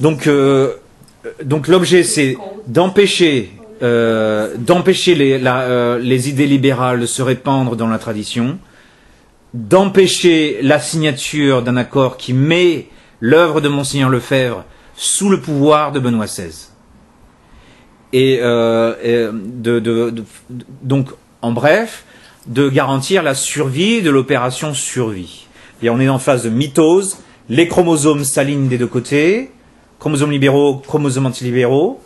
Donc l'objet, c'est d'empêcher les idées libérales de se répandre dans la tradition, d'empêcher la signature d'un accord qui met l'œuvre de Monseigneur Lefebvre sous le pouvoir de Benoît XVI. Donc, en bref, de garantir la survie de l'opération survie. Et on est en phase de mitose, les chromosomes s'alignent des deux côtés, chromosomes libéraux, chromosomes antilibéraux.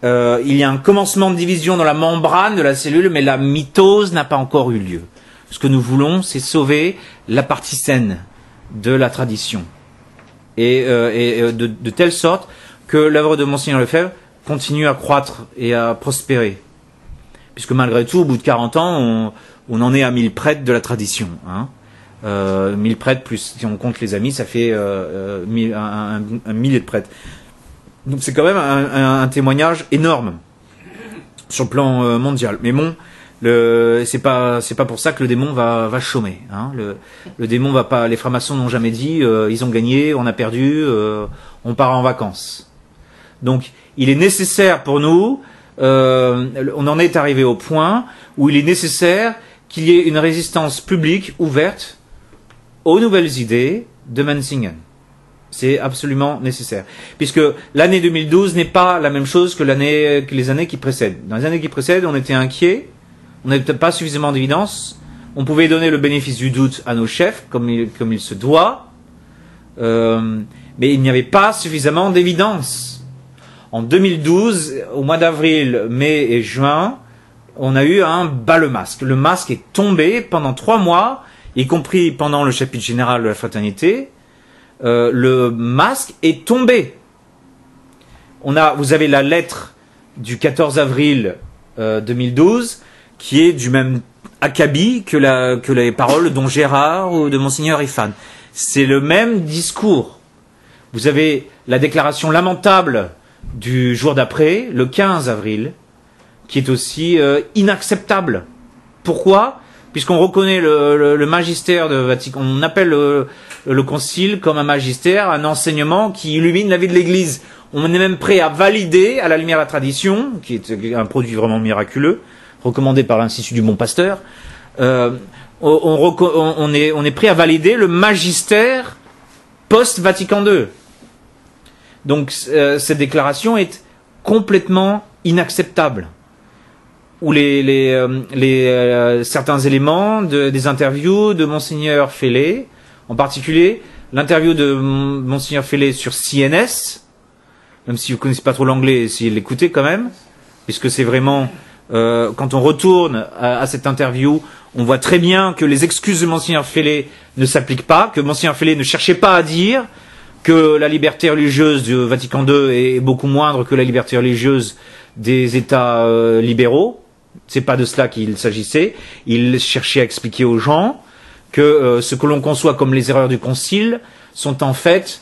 Il y a un commencement de division dans la membrane de la cellule, mais la mitose n'a pas encore eu lieu. Ce que nous voulons, c'est sauver la partie saine de la tradition. Et de telle sorte que l'œuvre de Monseigneur Lefebvre continue à croître et à prospérer. Puisque malgré tout, au bout de 40 ans, on en est à 1000 prêtres de la tradition. 1000 prêtres, plus si on compte les amis, ça fait un millier de prêtres. Donc c'est quand même un témoignage énorme sur le plan mondial. Mais bon, c'est pas pour ça que le démon va chômer. Le démon va pas. Les francs-maçons n'ont jamais dit ils ont gagné, on a perdu, on part en vacances. Donc il est nécessaire pour nous, on en est arrivé au point où il est nécessaire qu'il y ait une résistance publique ouverte aux nouvelles idées de Menzingen. C'est absolument nécessaire. Puisque l'année 2012 n'est pas la même chose que les années qui précèdent. Dans les années qui précèdent, on était inquiets, on n'avait peut-être pas suffisamment d'évidence, on pouvait donner le bénéfice du doute à nos chefs, comme il se doit, mais il n'y avait pas suffisamment d'évidence. En 2012, au mois d'avril, mai et juin, on a eu un bas le masque. Le masque est tombé pendant 3 mois, y compris pendant le chapitre général de la fraternité. Le masque est tombé. Vous avez la lettre du 14 avril 2012 qui est du même acabit que les paroles de Don Gérard ou de Monseigneur Ifan. C'est le même discours. Vous avez la déclaration lamentable du jour d'après, le 15 avril, qui est aussi inacceptable. Pourquoi ? Puisqu'on reconnaît le magistère de Vatican, on appelle le concile comme un magistère, un enseignement qui illumine la vie de l'Église. On est même prêt à valider, à la lumière de la tradition, qui est un produit vraiment miraculeux, recommandé par l'Institut du Bon Pasteur, on est prêt à valider le magistère post-Vatican II. Donc cette déclaration est complètement inacceptable. Ou certains éléments des interviews de Monseigneur Fellet, en particulier l'interview de Monseigneur Fellet sur CNS, même si vous ne connaissez pas trop l'anglais, essayez de l'écouter quand même, puisque c'est vraiment, quand on retourne à cette interview, on voit très bien que les excuses de Monseigneur Fellet ne s'appliquent pas, que Monseigneur Fellet ne cherchait pas à dire que la liberté religieuse du Vatican II est beaucoup moindre que la liberté religieuse des États libéraux. C'est pas de cela qu'il s'agissait. Il cherchait à expliquer aux gens que ce que l'on conçoit comme les erreurs du concile sont en fait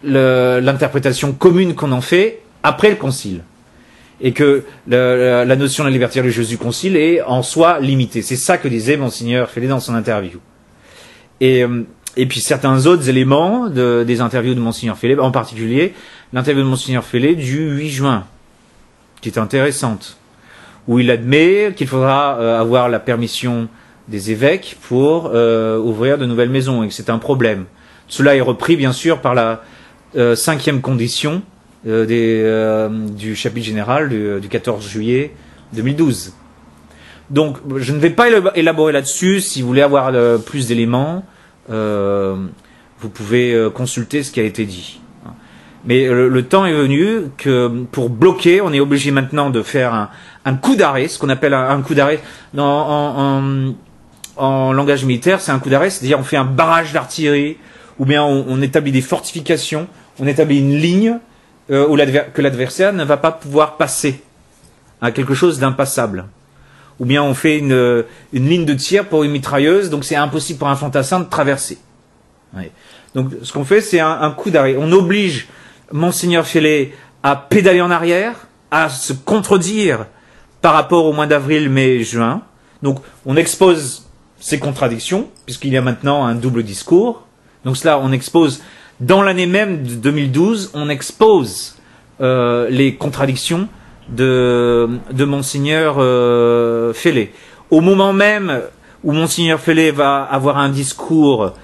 l'interprétation commune qu'on en fait après le concile. Et que la notion de la liberté religieuse du concile est en soi limitée. C'est ça que disait Monseigneur Fellet dans son interview. Et puis certains autres éléments des interviews de Monseigneur Fellet, en particulier l'interview de Monseigneur Fellet du 8 juin, qui est intéressante, où il admet qu'il faudra avoir la permission des évêques pour ouvrir de nouvelles maisons, et que c'est un problème. Cela est repris, bien sûr, par la 5e condition du chapitre général du 14 juillet 2012. Donc, je ne vais pas élaborer là-dessus. Si vous voulez avoir plus d'éléments, vous pouvez consulter ce qui a été dit. Mais le temps est venu que pour bloquer, on est obligé maintenant de faire un coup d'arrêt, ce qu'on appelle un coup d'arrêt en langage militaire, c'est un coup d'arrêt, c'est-à-dire on fait un barrage d'artillerie, ou bien on établit des fortifications, on établit une ligne que l'adversaire ne va pas pouvoir passer à quelque chose d'impassable. Ou bien on fait une ligne de tir pour une mitrailleuse, donc c'est impossible pour un fantassin de traverser. Ouais. Donc ce qu'on fait, c'est un coup d'arrêt. On oblige Monseigneur Fellet à pédaler en arrière, à se contredire par rapport au mois d'avril, mai, juin. Donc on expose ces contradictions, puisqu'il y a maintenant un double discours. Donc cela, on expose dans l'année même de 2012, on expose les contradictions de Monseigneur Fellet. Au moment même où Monseigneur Fellet va avoir un discours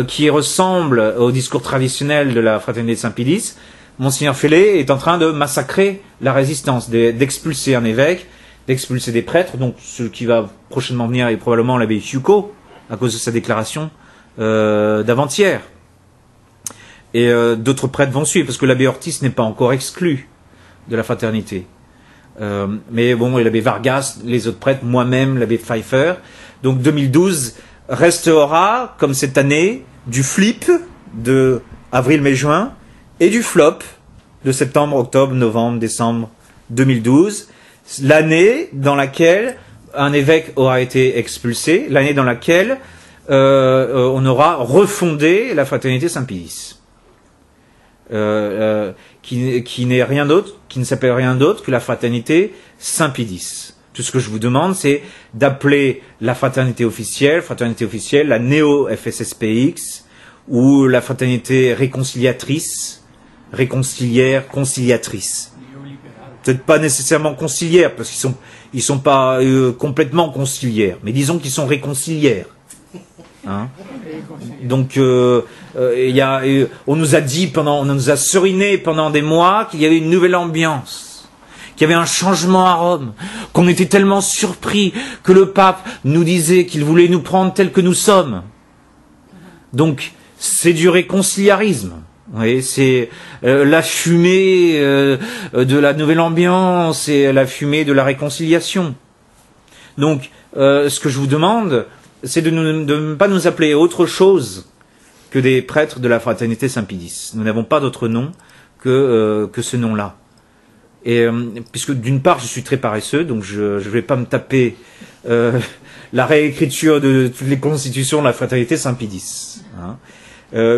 qui ressemble au discours traditionnel de la Fraternité de Saint-Pédis, Monseigneur Fellet est en train de massacrer la résistance, d'expulser un évêque, d'expulser des prêtres. Donc ce qui va prochainement venir est probablement l'abbé Fiuco, à cause de sa déclaration d'avant-hier. Et d'autres prêtres vont suivre, parce que l'abbé Ortiz n'est pas encore exclu de la fraternité. Mais bon, l'abbé Vargas, les autres prêtres, moi-même, l'abbé Pfeiffer. Donc 2012 restera, comme cette année, du flip de avril, mai, juin, et du flop de septembre, octobre, novembre, décembre 2012. L'année dans laquelle un évêque aura été expulsé, l'année dans laquelle on aura refondé la fraternité Saint-Pédis. Qui n'est rien d'autre, qui ne s'appelle rien d'autre que la fraternité Saint-Pédis. Tout ce que je vous demande, c'est d'appeler la fraternité officielle, la néo-FSSPX, ou la fraternité réconciliatrice, réconciliaire, conciliatrice. Peut-être pas nécessairement conciliaire, parce qu'ils sont pas complètement conciliaires, mais disons qu'ils sont réconciliaires. Hein? Donc, on nous a dit on nous a seriné pendant des mois qu'il y avait une nouvelle ambiance, qu'il y avait un changement à Rome, qu'on était tellement surpris que le pape nous disait qu'il voulait nous prendre tels que nous sommes. Donc, c'est du réconciliarisme. Vous voyez, c'est la fumée de la nouvelle ambiance et la fumée de la réconciliation. Donc, ce que je vous demande, c'est de ne pas nous appeler autre chose que des prêtres de la fraternité Saint-Pédis. Nous n'avons pas d'autre nom que ce nom-là. Et puisque d'une part je suis très paresseux, donc je ne vais pas me taper la réécriture de toutes les constitutions de la fraternité Saint-Pédis. Hein.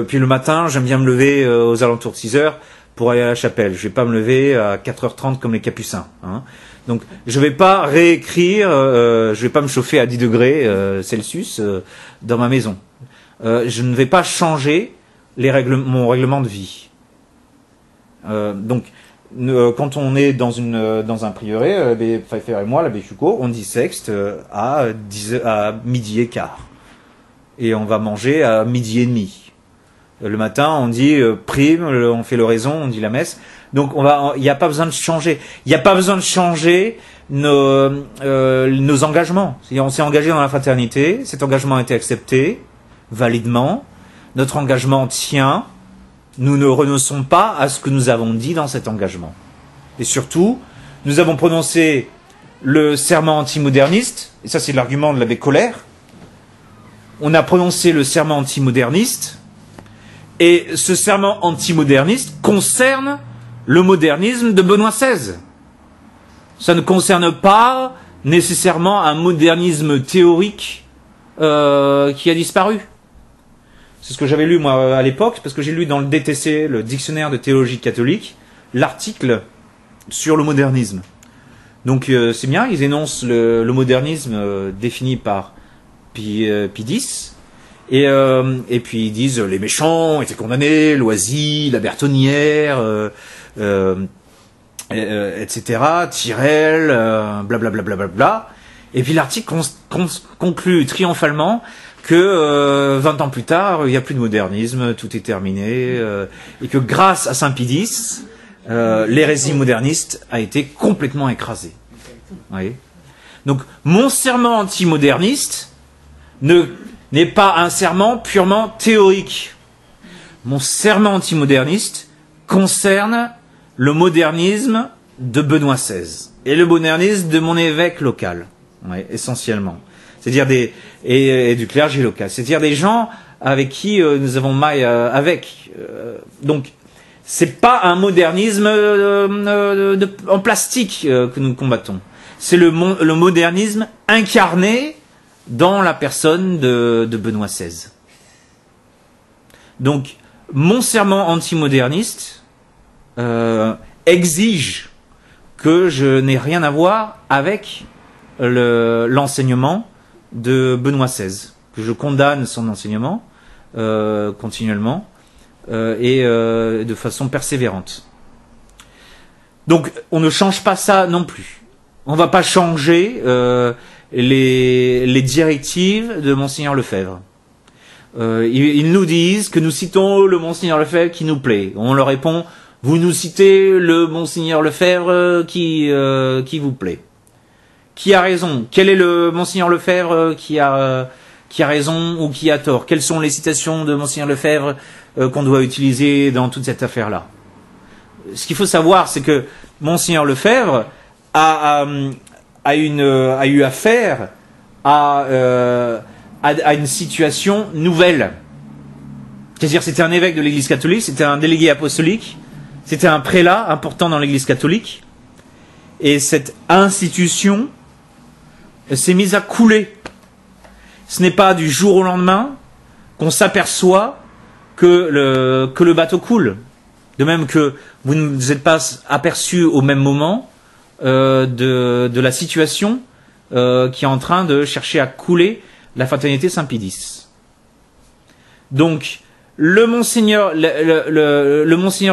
Puis le matin, j'aime bien me lever aux alentours de 6 heures pour aller à la chapelle. Je vais pas me lever à 4h30 comme les capucins. Hein. Donc, je vais pas réécrire, je vais pas me chauffer à 10 degrés Celsius dans ma maison. Je ne vais pas changer mon règlement de vie. Donc, quand on est dans un prieuré, l'abbé Pfeiffer et moi, l'abbé Foucault, on dissexte à midi et quart. Et on va manger à midi et demi. Le matin, on dit prime, on fait l'oraison, on dit la messe. Donc, il n'y a pas besoin de changer. Il n'y a pas besoin de changer nos engagements. C'est-à-dire, on s'est engagé dans la fraternité. Cet engagement a été accepté validement. Notre engagement tient. Nous ne renonçons pas à ce que nous avons dit dans cet engagement. Et surtout, nous avons prononcé le serment antimoderniste. Et ça, c'est l'argument de l'abbé Colère. On a prononcé le serment antimoderniste. Et ce serment antimoderniste concerne le modernisme de Benoît XVI. Ça ne concerne pas nécessairement un modernisme théorique qui a disparu. C'est ce que j'avais lu moi à l'époque, parce que j'ai lu dans le DTC, le dictionnaire de théologie catholique, l'article sur le modernisme. Donc c'est bien, ils énoncent le modernisme défini par Pie X. Et puis ils disent les méchants étaient condamnés, Loisy, la Bertonnière, etc., Tyrrell, blablabla. Et puis l'article conclut triomphalement que 20 ans plus tard, il n'y a plus de modernisme, tout est terminé, et que grâce à Saint-Pédis, l'hérésie moderniste a été complètement écrasée. Oui. Donc mon serment antimoderniste n'est pas un serment purement théorique. Mon serment antimoderniste concerne le modernisme de Benoît XVI et le modernisme de mon évêque local, ouais, essentiellement. C'est-à-dire et du clergé local. C'est-à-dire des gens avec qui nous avons maille avec. Donc, c'est pas un modernisme en plastique que nous combattons. C'est le modernisme incarné dans la personne de Benoît XVI. Donc, mon serment antimoderniste exige que je n'ai rien à voir avec l'enseignement de Benoît XVI, que je condamne son enseignement continuellement, et de façon persévérante. Donc on ne change pas ça non plus. On va pas changer les directives de Monseigneur Lefebvre. Ils nous disent que nous citons le Monseigneur Lefebvre qui nous plaît. On leur répond, vous nous citez le Monseigneur Lefebvre qui vous plaît. Qui a raison? Quel est le Monseigneur Lefebvre qui a raison ou qui a tort? Quelles sont les citations de Monseigneur Lefebvre qu'on doit utiliser dans toute cette affaire-là? Ce qu'il faut savoir, c'est que Monseigneur Lefebvre a eu affaire à une situation nouvelle. C'est-à-dire, c'était un évêque de l'Église catholique, c'était un délégué apostolique, c'était un prélat important dans l'Église catholique, et cette institution s'est mise à couler. Ce n'est pas du jour au lendemain qu'on s'aperçoit que le bateau coule. De même que vous ne vous êtes pas aperçu au même moment de la situation qui est en train de chercher à couler la fraternité Saint-Pédis. Donc, le Monseigneur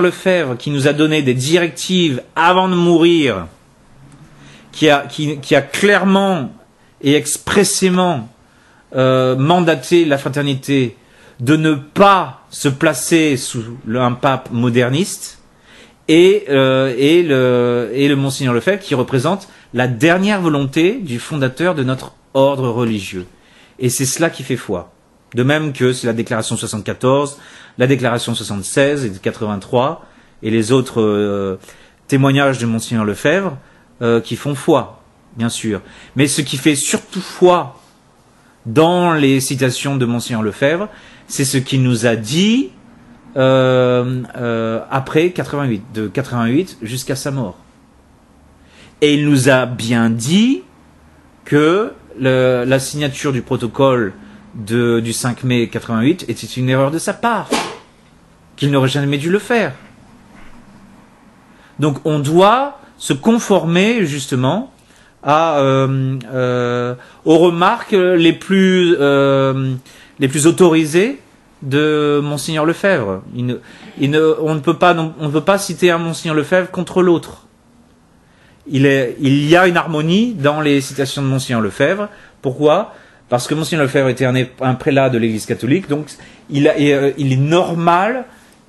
Lefebvre qui nous a donné des directives avant de mourir, qui a clairement et expressément mandaté la fraternité de ne pas se placer sous un pape moderniste, et le Monseigneur Lefebvre qui représente la dernière volonté du fondateur de notre ordre religieux. Et c'est cela qui fait foi. De même que c'est la déclaration 74, la déclaration 76 et 83, et les autres témoignages de Monseigneur Lefebvre qui font foi, bien sûr. Mais ce qui fait surtout foi dans les citations de Monseigneur Lefebvre, c'est ce qu'il nous a dit après 88, de 88 jusqu'à sa mort. Et il nous a bien dit que la signature du protocole du 5 mai 88 était une erreur de sa part, qu'il n'aurait jamais dû le faire. Donc on doit se conformer justement aux remarques les plus autorisées de Monseigneur Lefebvre. On ne peut pas citer un Monseigneur Lefebvre contre l'autre. Il y a une harmonie dans les citations de Monseigneur Lefebvre. Pourquoi? Parce que Monseigneur Lefebvre était un prélat de l'Église catholique, donc il est normal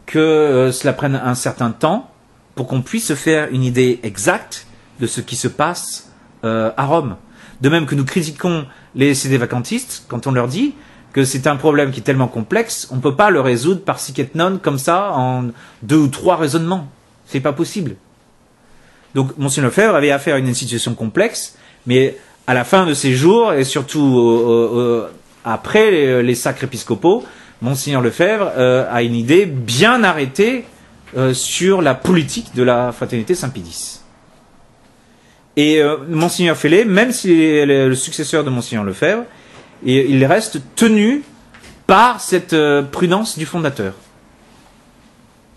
que cela prenne un certain temps pour qu'on puisse se faire une idée exacte de ce qui se passe à Rome. De même que nous critiquons les sédévacantistes quand on leur dit que c'est un problème qui est tellement complexe, on ne peut pas le résoudre par sic et non comme ça en 2 ou 3 raisonnements. C'est pas possible. Donc Monseigneur Lefebvre avait affaire à une situation complexe, mais à la fin de ses jours, et surtout après les sacres épiscopaux, Monseigneur Lefebvre a une idée bien arrêtée sur la politique de la fraternité Saint-Pédis. Et Monseigneur Fellet, même s'il est le successeur de Monseigneur Lefebvre, il reste tenu par cette prudence du fondateur.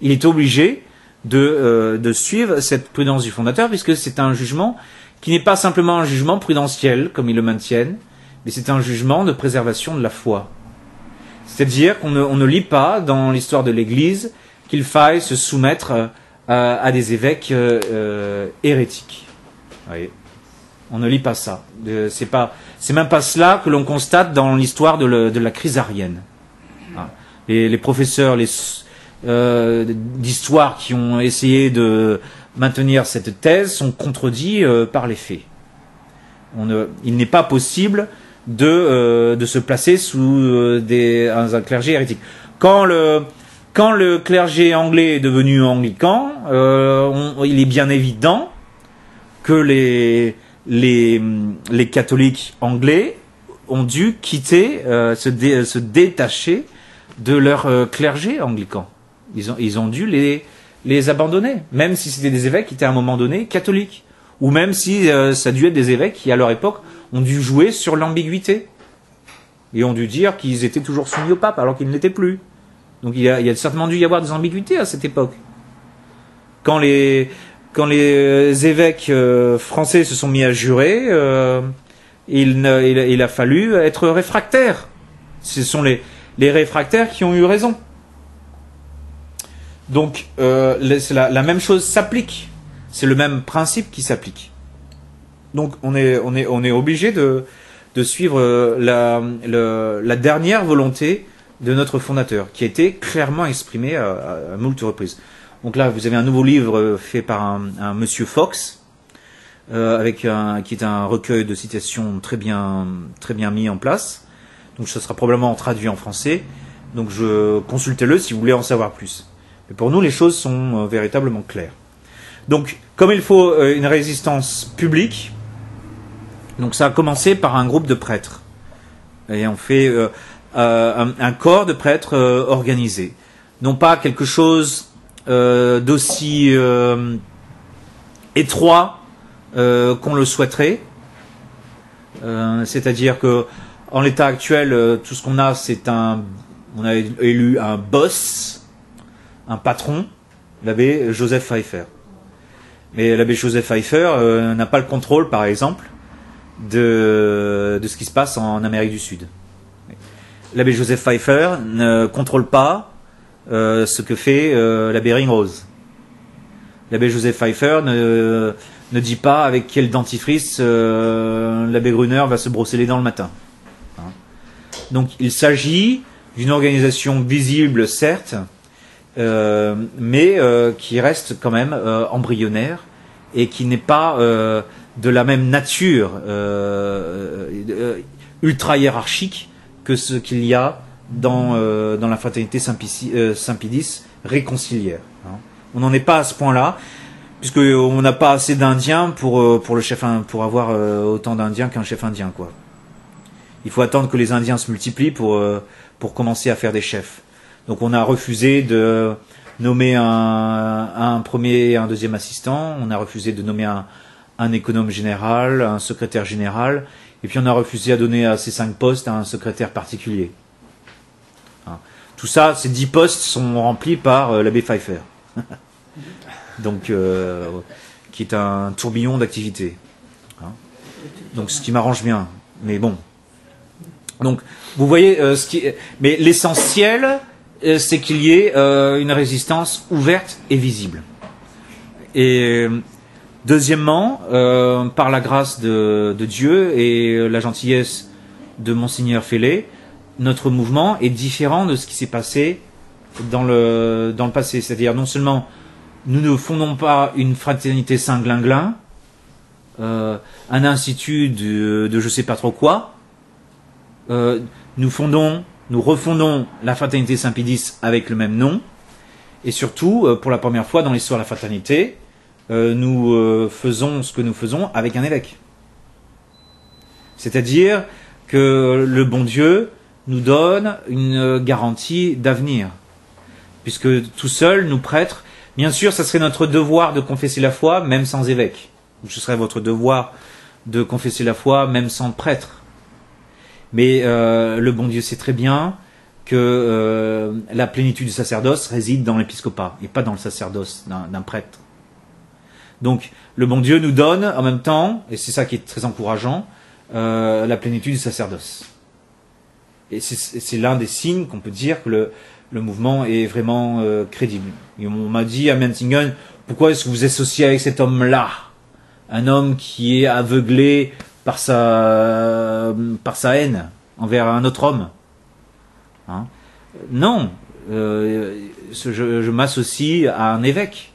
Il est obligé de suivre cette prudence du fondateur, puisque c'est un jugement qui n'est pas simplement un jugement prudentiel, comme ils le maintiennent, mais c'est un jugement de préservation de la foi. C'est-à-dire qu'on ne lit pas dans l'histoire de l'Église qu'il faille se soumettre à des évêques hérétiques. Vous voyez, on ne lit pas ça. C'est même pas cela que l'on constate dans l'histoire de la crise arienne. Les professeurs d'histoire qui ont essayé de maintenir cette thèse sont contredits par les faits. Il n'est pas possible de se placer sous un clergé hérétique. Quand le clergé anglais est devenu anglican, il est bien évident que les catholiques anglais ont dû quitter, se détacher de leur clergé anglican. Ils ont dû les abandonner, même si c'était des évêques qui étaient à un moment donné catholiques, ou même si ça a dû être des évêques qui, à leur époque, ont dû jouer sur l'ambiguïté, et ont dû dire qu'ils étaient toujours soumis au pape, alors qu'ils ne l'étaient plus. Donc il y a certainement dû y avoir des ambiguïtés à cette époque. Quand les évêques français se sont mis à jurer, il a fallu être réfractaires. Ce sont les réfractaires qui ont eu raison. Donc la même chose s'applique. C'est le même principe qui s'applique. Donc on est obligé de suivre la dernière volonté de notre fondateur, qui a été clairement exprimée à moult reprises. Donc là, vous avez un nouveau livre fait par un monsieur Fox, qui est un recueil de citations très bien mis en place. Donc ça sera probablement traduit en français. Donc consultez-le si vous voulez en savoir plus. Mais pour nous, les choses sont véritablement claires. Donc, comme il faut une résistance publique, donc ça a commencé par un groupe de prêtres. Et on fait un corps de prêtres organisé. Non pas quelque chose d'aussi étroit qu'on le souhaiterait. C'est-à-dire que en l'état actuel, tout ce qu'on a, on a élu un boss, un patron, l'abbé Joseph Pfeiffer. Mais l'abbé Joseph Pfeiffer n'a pas le contrôle, par exemple, de ce qui se passe en Amérique du Sud. L'abbé Joseph Pfeiffer ne contrôle pas ce que fait l'abbé Ringrose. L'abbé Joseph Pfeiffer ne dit pas avec quel dentifrice l'abbé Brunner va se brosser les dents le matin. Hein. Donc il s'agit d'une organisation visible, certes, mais qui reste quand même embryonnaire et qui n'est pas de la même nature ultra hiérarchique que ce qu'il y a dans la fraternité Saint-Pédis réconciliaire. Hein. On n'en est pas à ce point-là, puisqu'on n'a pas assez d'Indiens pour avoir autant d'Indiens qu'un chef indien, quoi. Il faut attendre que les Indiens se multiplient pour commencer à faire des chefs. Donc on a refusé de nommer un premier et un deuxième assistant, on a refusé de nommer un économe général, un secrétaire général, et puis on a refusé à donner à ces 5 postes un secrétaire particulier. Hein. Tout ça, ces 10 postes sont remplis par l'abbé Pfeiffer. Donc, qui est un tourbillon d'activité. Hein. Donc ce qui m'arrange bien. Mais bon. Donc, vous voyez, mais l'essentiel, c'est qu'il y ait une résistance ouverte et visible. Et deuxièmement, par la grâce de Dieu et la gentillesse de Monseigneur Fellet, notre mouvement est différent de ce qui s'est passé dans le passé. C'est-à-dire, non seulement nous ne fondons pas une fraternité Saint-Glinglin, un institut de je sais pas trop quoi, nous refondons la fraternité Saint-Pédis avec le même nom, et surtout, pour la première fois dans l'histoire de la fraternité, nous faisons ce que nous faisons avec un évêque. C'est-à-dire que le bon Dieu nous donne une garantie d'avenir. Puisque tout seul, nous prêtres, bien sûr, ça serait notre devoir de confesser la foi, même sans évêque. Ou ce serait votre devoir de confesser la foi, même sans prêtre. Mais le bon Dieu sait très bien que la plénitude du sacerdoce réside dans l'épiscopat, et pas dans le sacerdoce d'un prêtre. Donc, le bon Dieu nous donne, en même temps, et c'est ça qui est très encourageant, la plénitude du sacerdoce. Et c'est l'un des signes qu'on peut dire que le mouvement est vraiment crédible. Et on m'a dit à Mentingen, pourquoi est-ce que vous associez avec cet homme-là? Un homme qui est aveuglé par sa haine envers un autre homme. Hein? Non, je m'associe à un évêque.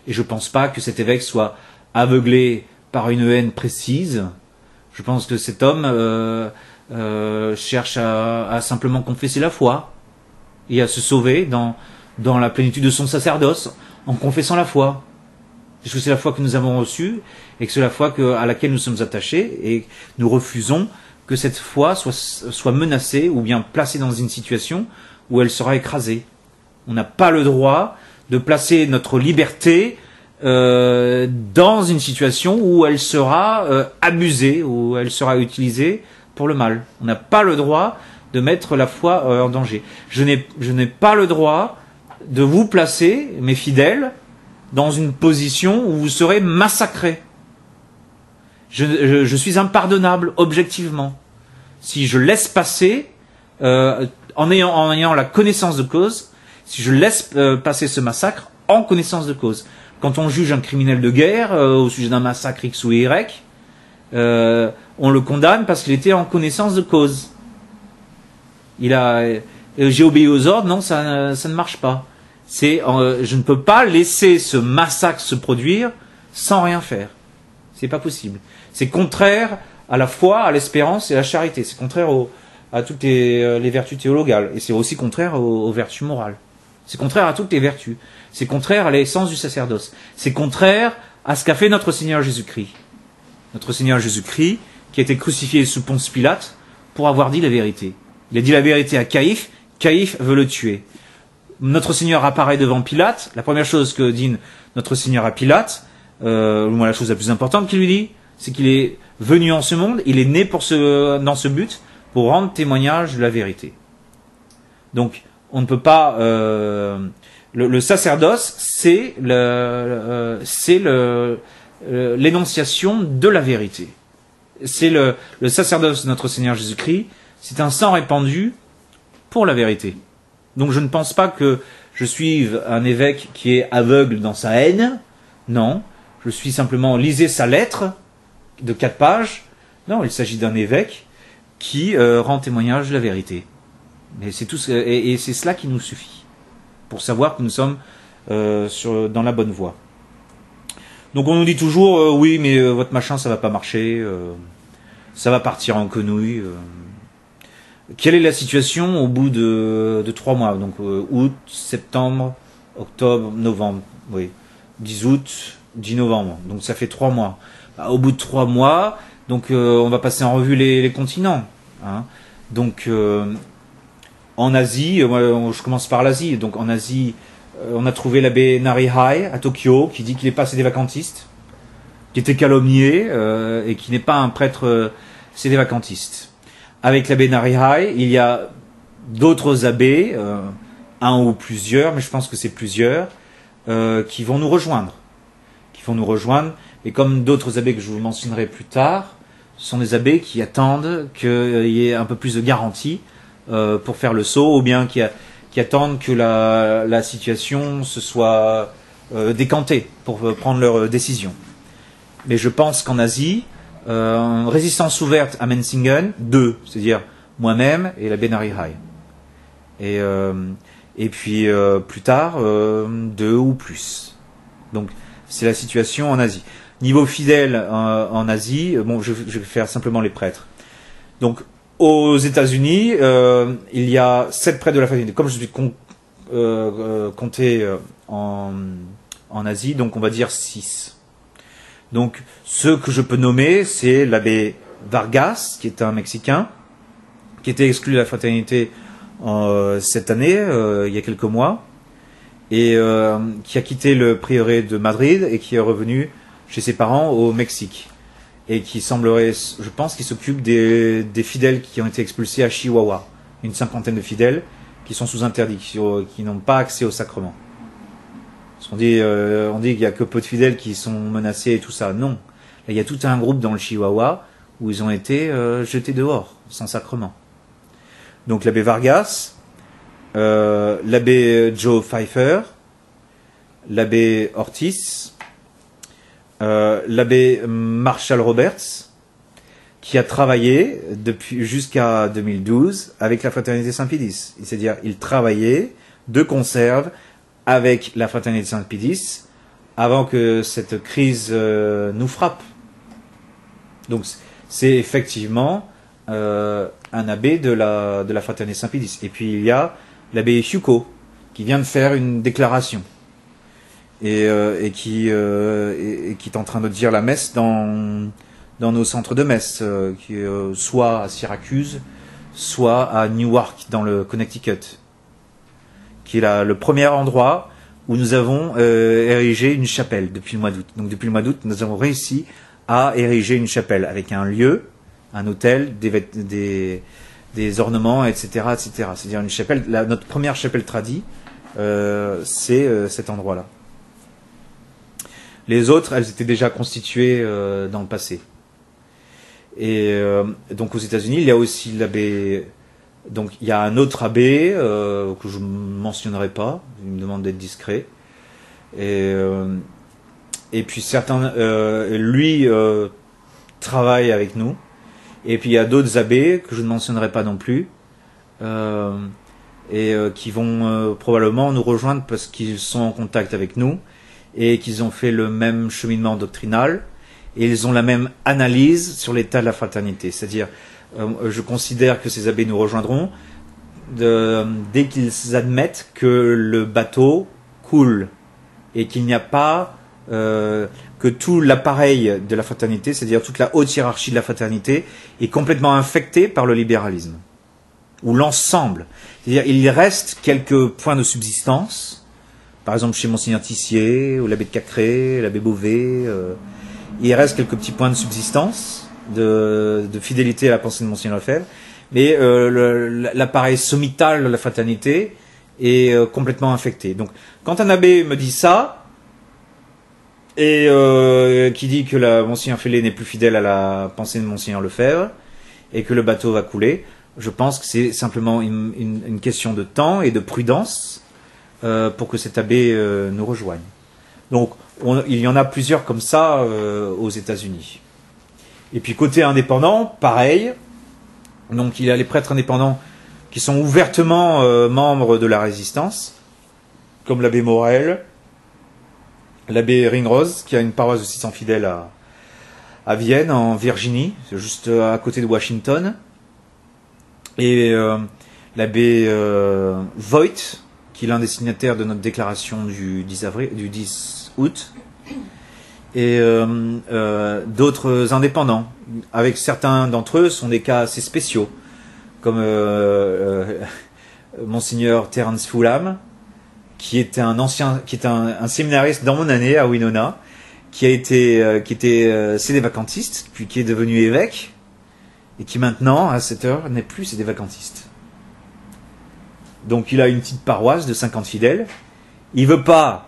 Et je ne pense pas que cet évêque soit aveuglé par une haine précise. Je pense que cet homme cherche à simplement confesser la foi et à se sauver dans la plénitude de son sacerdoce en confessant la foi. Parce que c'est la foi que nous avons reçue et que c'est la foi à laquelle nous sommes attachés, et nous refusons que cette foi soit menacée ou bien placée dans une situation où elle sera écrasée. On n'a pas le droit de placer notre liberté dans une situation où elle sera abusée, où elle sera utilisée pour le mal. On n'a pas le droit de mettre la foi en danger. Je n'ai pas le droit de vous placer, mes fidèles, dans une position où vous serez massacrés. Je suis impardonnable, objectivement. Si je laisse passer, en ayant la connaissance de cause, si je laisse passer ce massacre en connaissance de cause. Quand on juge un criminel de guerre au sujet d'un massacre X ou Y, on le condamne parce qu'il était en connaissance de cause. J'ai obéi aux ordres, non, ça ne marche pas. Je ne peux pas laisser ce massacre se produire sans rien faire. C'est pas possible. C'est contraire à la foi, à l'espérance et à la charité. C'est contraire à toutes les vertus théologales. Et c'est aussi contraire aux vertus morales. C'est contraire à toutes les vertus. C'est contraire à l'essence du sacerdoce. C'est contraire à ce qu'a fait notre Seigneur Jésus-Christ. Notre Seigneur Jésus-Christ, qui a été crucifié sous Ponce Pilate pour avoir dit la vérité. Il a dit la vérité à Caïphe. Caïphe veut le tuer. Notre Seigneur apparaît devant Pilate. La première chose que dit notre Seigneur à Pilate, la chose la plus importante qu'il lui dit, c'est qu'il est venu en ce monde, il est né dans ce but, pour rendre témoignage de la vérité. Donc, on ne peut pas... le sacerdoce, c'est l'énonciation de la vérité. C'est le sacerdoce de notre Seigneur Jésus-Christ, c'est un sang répandu pour la vérité. Donc je ne pense pas que je suive un évêque qui est aveugle dans sa haine. Non, je suis simplement lisez sa lettre de 4 pages. Non, il s'agit d'un évêque qui rend témoignage de la vérité. Mais c'est tout, et c'est cela qui nous suffit pour savoir que nous sommes dans la bonne voie. Donc on nous dit toujours oui, mais votre machin ça va pas marcher, ça va partir en quenouille. Quelle est la situation au bout de 3 mois? Donc août, septembre, octobre, novembre. Oui, 10 août, 10 novembre. Donc ça fait 3 mois. Au bout de 3 mois, donc on va passer en revue les continents. Hein. Donc en Asie, je commence par l'Asie. Donc en Asie, on a trouvé l'abbé Narihei à Tokyo qui dit qu'il est pas sédévacantiste, qui était calomnié et qui n'est pas un prêtre sédévacantiste. Avec l'abbé Narihei, il y a d'autres abbés, un ou plusieurs, mais je pense que c'est plusieurs, qui vont nous rejoindre. Et comme d'autres abbés que je vous mentionnerai plus tard, ce sont des abbés qui attendent qu'il y ait un peu plus de garantie pour faire le saut, ou bien qui attendent que la situation se soit décantée pour prendre leur décision. Mais je pense qu'en Asie, résistance ouverte à Menzingen, 2, c'est-à-dire moi-même et l'abbé Narihei. Et puis plus tard, 2 ou plus. Donc c'est la situation en Asie. Niveau fidèle en Asie, je vais faire simplement les prêtres. Donc aux États-Unis, il y a 7 prêtres de la fraternité. Comme je suis compté en Asie, donc on va dire 6. Donc, ceux que je peux nommer, c'est l'abbé Vargas, qui est un Mexicain, qui était exclu de la fraternité cette année, il y a quelques mois, et qui a quitté le prieuré de Madrid et qui est revenu chez ses parents au Mexique. Et qui semblerait, je pense, qu'il s'occupe des fidèles qui ont été expulsés à Chihuahua. Une 50aine de fidèles qui sont sous interdit, qui n'ont pas accès au sacrement. Parce qu'on dit, qu'il n'y a que peu de fidèles qui sont menacés et tout ça. Non. Là, il y a tout un groupe dans le Chihuahua où ils ont été jetés dehors, sans sacrement. Donc l'abbé Vargas, l'abbé Joe Pfeiffer, l'abbé Ortiz, l'abbé Marshall Roberts, qui a travaillé jusqu'à 2012 avec la fraternité Saint-Pédis. C'est-à-dire, il travaillait de conserve avec la fraternité Saint-Pédis avant que cette crise nous frappe. Donc c'est effectivement un abbé de la fraternité Saint-Pédis. Et puis il y a l'abbé Hugo qui vient de faire une déclaration et qui est en train de dire la messe dans nos centres de messe, soit à Syracuse, soit à Newark dans le Connecticut, qui est le premier endroit où nous avons érigé une chapelle depuis le mois d'août. Donc depuis le mois d'août, nous avons réussi à ériger une chapelle avec un lieu, un hôtel, des ornements, etc., etc. C'est-à-dire une chapelle. Notre première chapelle tradie, c'est cet endroit-là. Les autres, elles étaient déjà constituées dans le passé. Et donc aux États-Unis, il y a aussi l'abbé Donc il y a un autre abbé que je ne mentionnerai pas, il me demande d'être discret. Et puis certains, lui travaille avec nous. Et puis il y a d'autres abbés que je ne mentionnerai pas non plus, qui vont probablement nous rejoindre parce qu'ils sont en contact avec nous et qu'ils ont fait le même cheminement doctrinal et ils ont la même analyse sur l'état de la fraternité. C'est-à-dire, je considère que ces abbés nous rejoindront dès qu'ils admettent que le bateau coule et qu'il n'y a pas que tout l'appareil de la fraternité, c'est-à-dire toute la haute hiérarchie de la fraternité, est complètement infecté par le libéralisme, ou l'ensemble. C'est-à-dire, il reste quelques points de subsistance, par exemple chez Monseigneur Tissier, ou l'abbé de Cacré, l'abbé Beauvais, il reste quelques petits points de subsistance, de fidélité à la pensée de Monseigneur Lefebvre, mais l'appareil sommital de la fraternité est complètement infecté. Donc, quand un abbé me dit ça, et qui dit que Monseigneur Fellé n'est plus fidèle à la pensée de Monseigneur Lefebvre et que le bateau va couler, je pense que c'est simplement une question de temps et de prudence pour que cet abbé nous rejoigne. Donc il y en a plusieurs comme ça aux États-Unis. Et puis côté indépendant, pareil. Donc il y a les prêtres indépendants qui sont ouvertement membres de la résistance, comme l'abbé Morel, l'abbé Ringrose, qui a une paroisse de 600 fidèles à Vienne, en Virginie, juste à côté de Washington. Et l'abbé Voigt, qui est l'un des signataires de notre déclaration du 10 août. Et d'autres indépendants. Avec certains d'entre eux, sont des cas assez spéciaux, comme Monseigneur Terence Fulham, qui était un séminariste dans mon année à Winona, qui était sédévacantiste, puis qui est devenu évêque, et qui maintenant, à cette heure, n'est plus sédévacantiste. Donc il a une petite paroisse de 50 fidèles. Il veut pas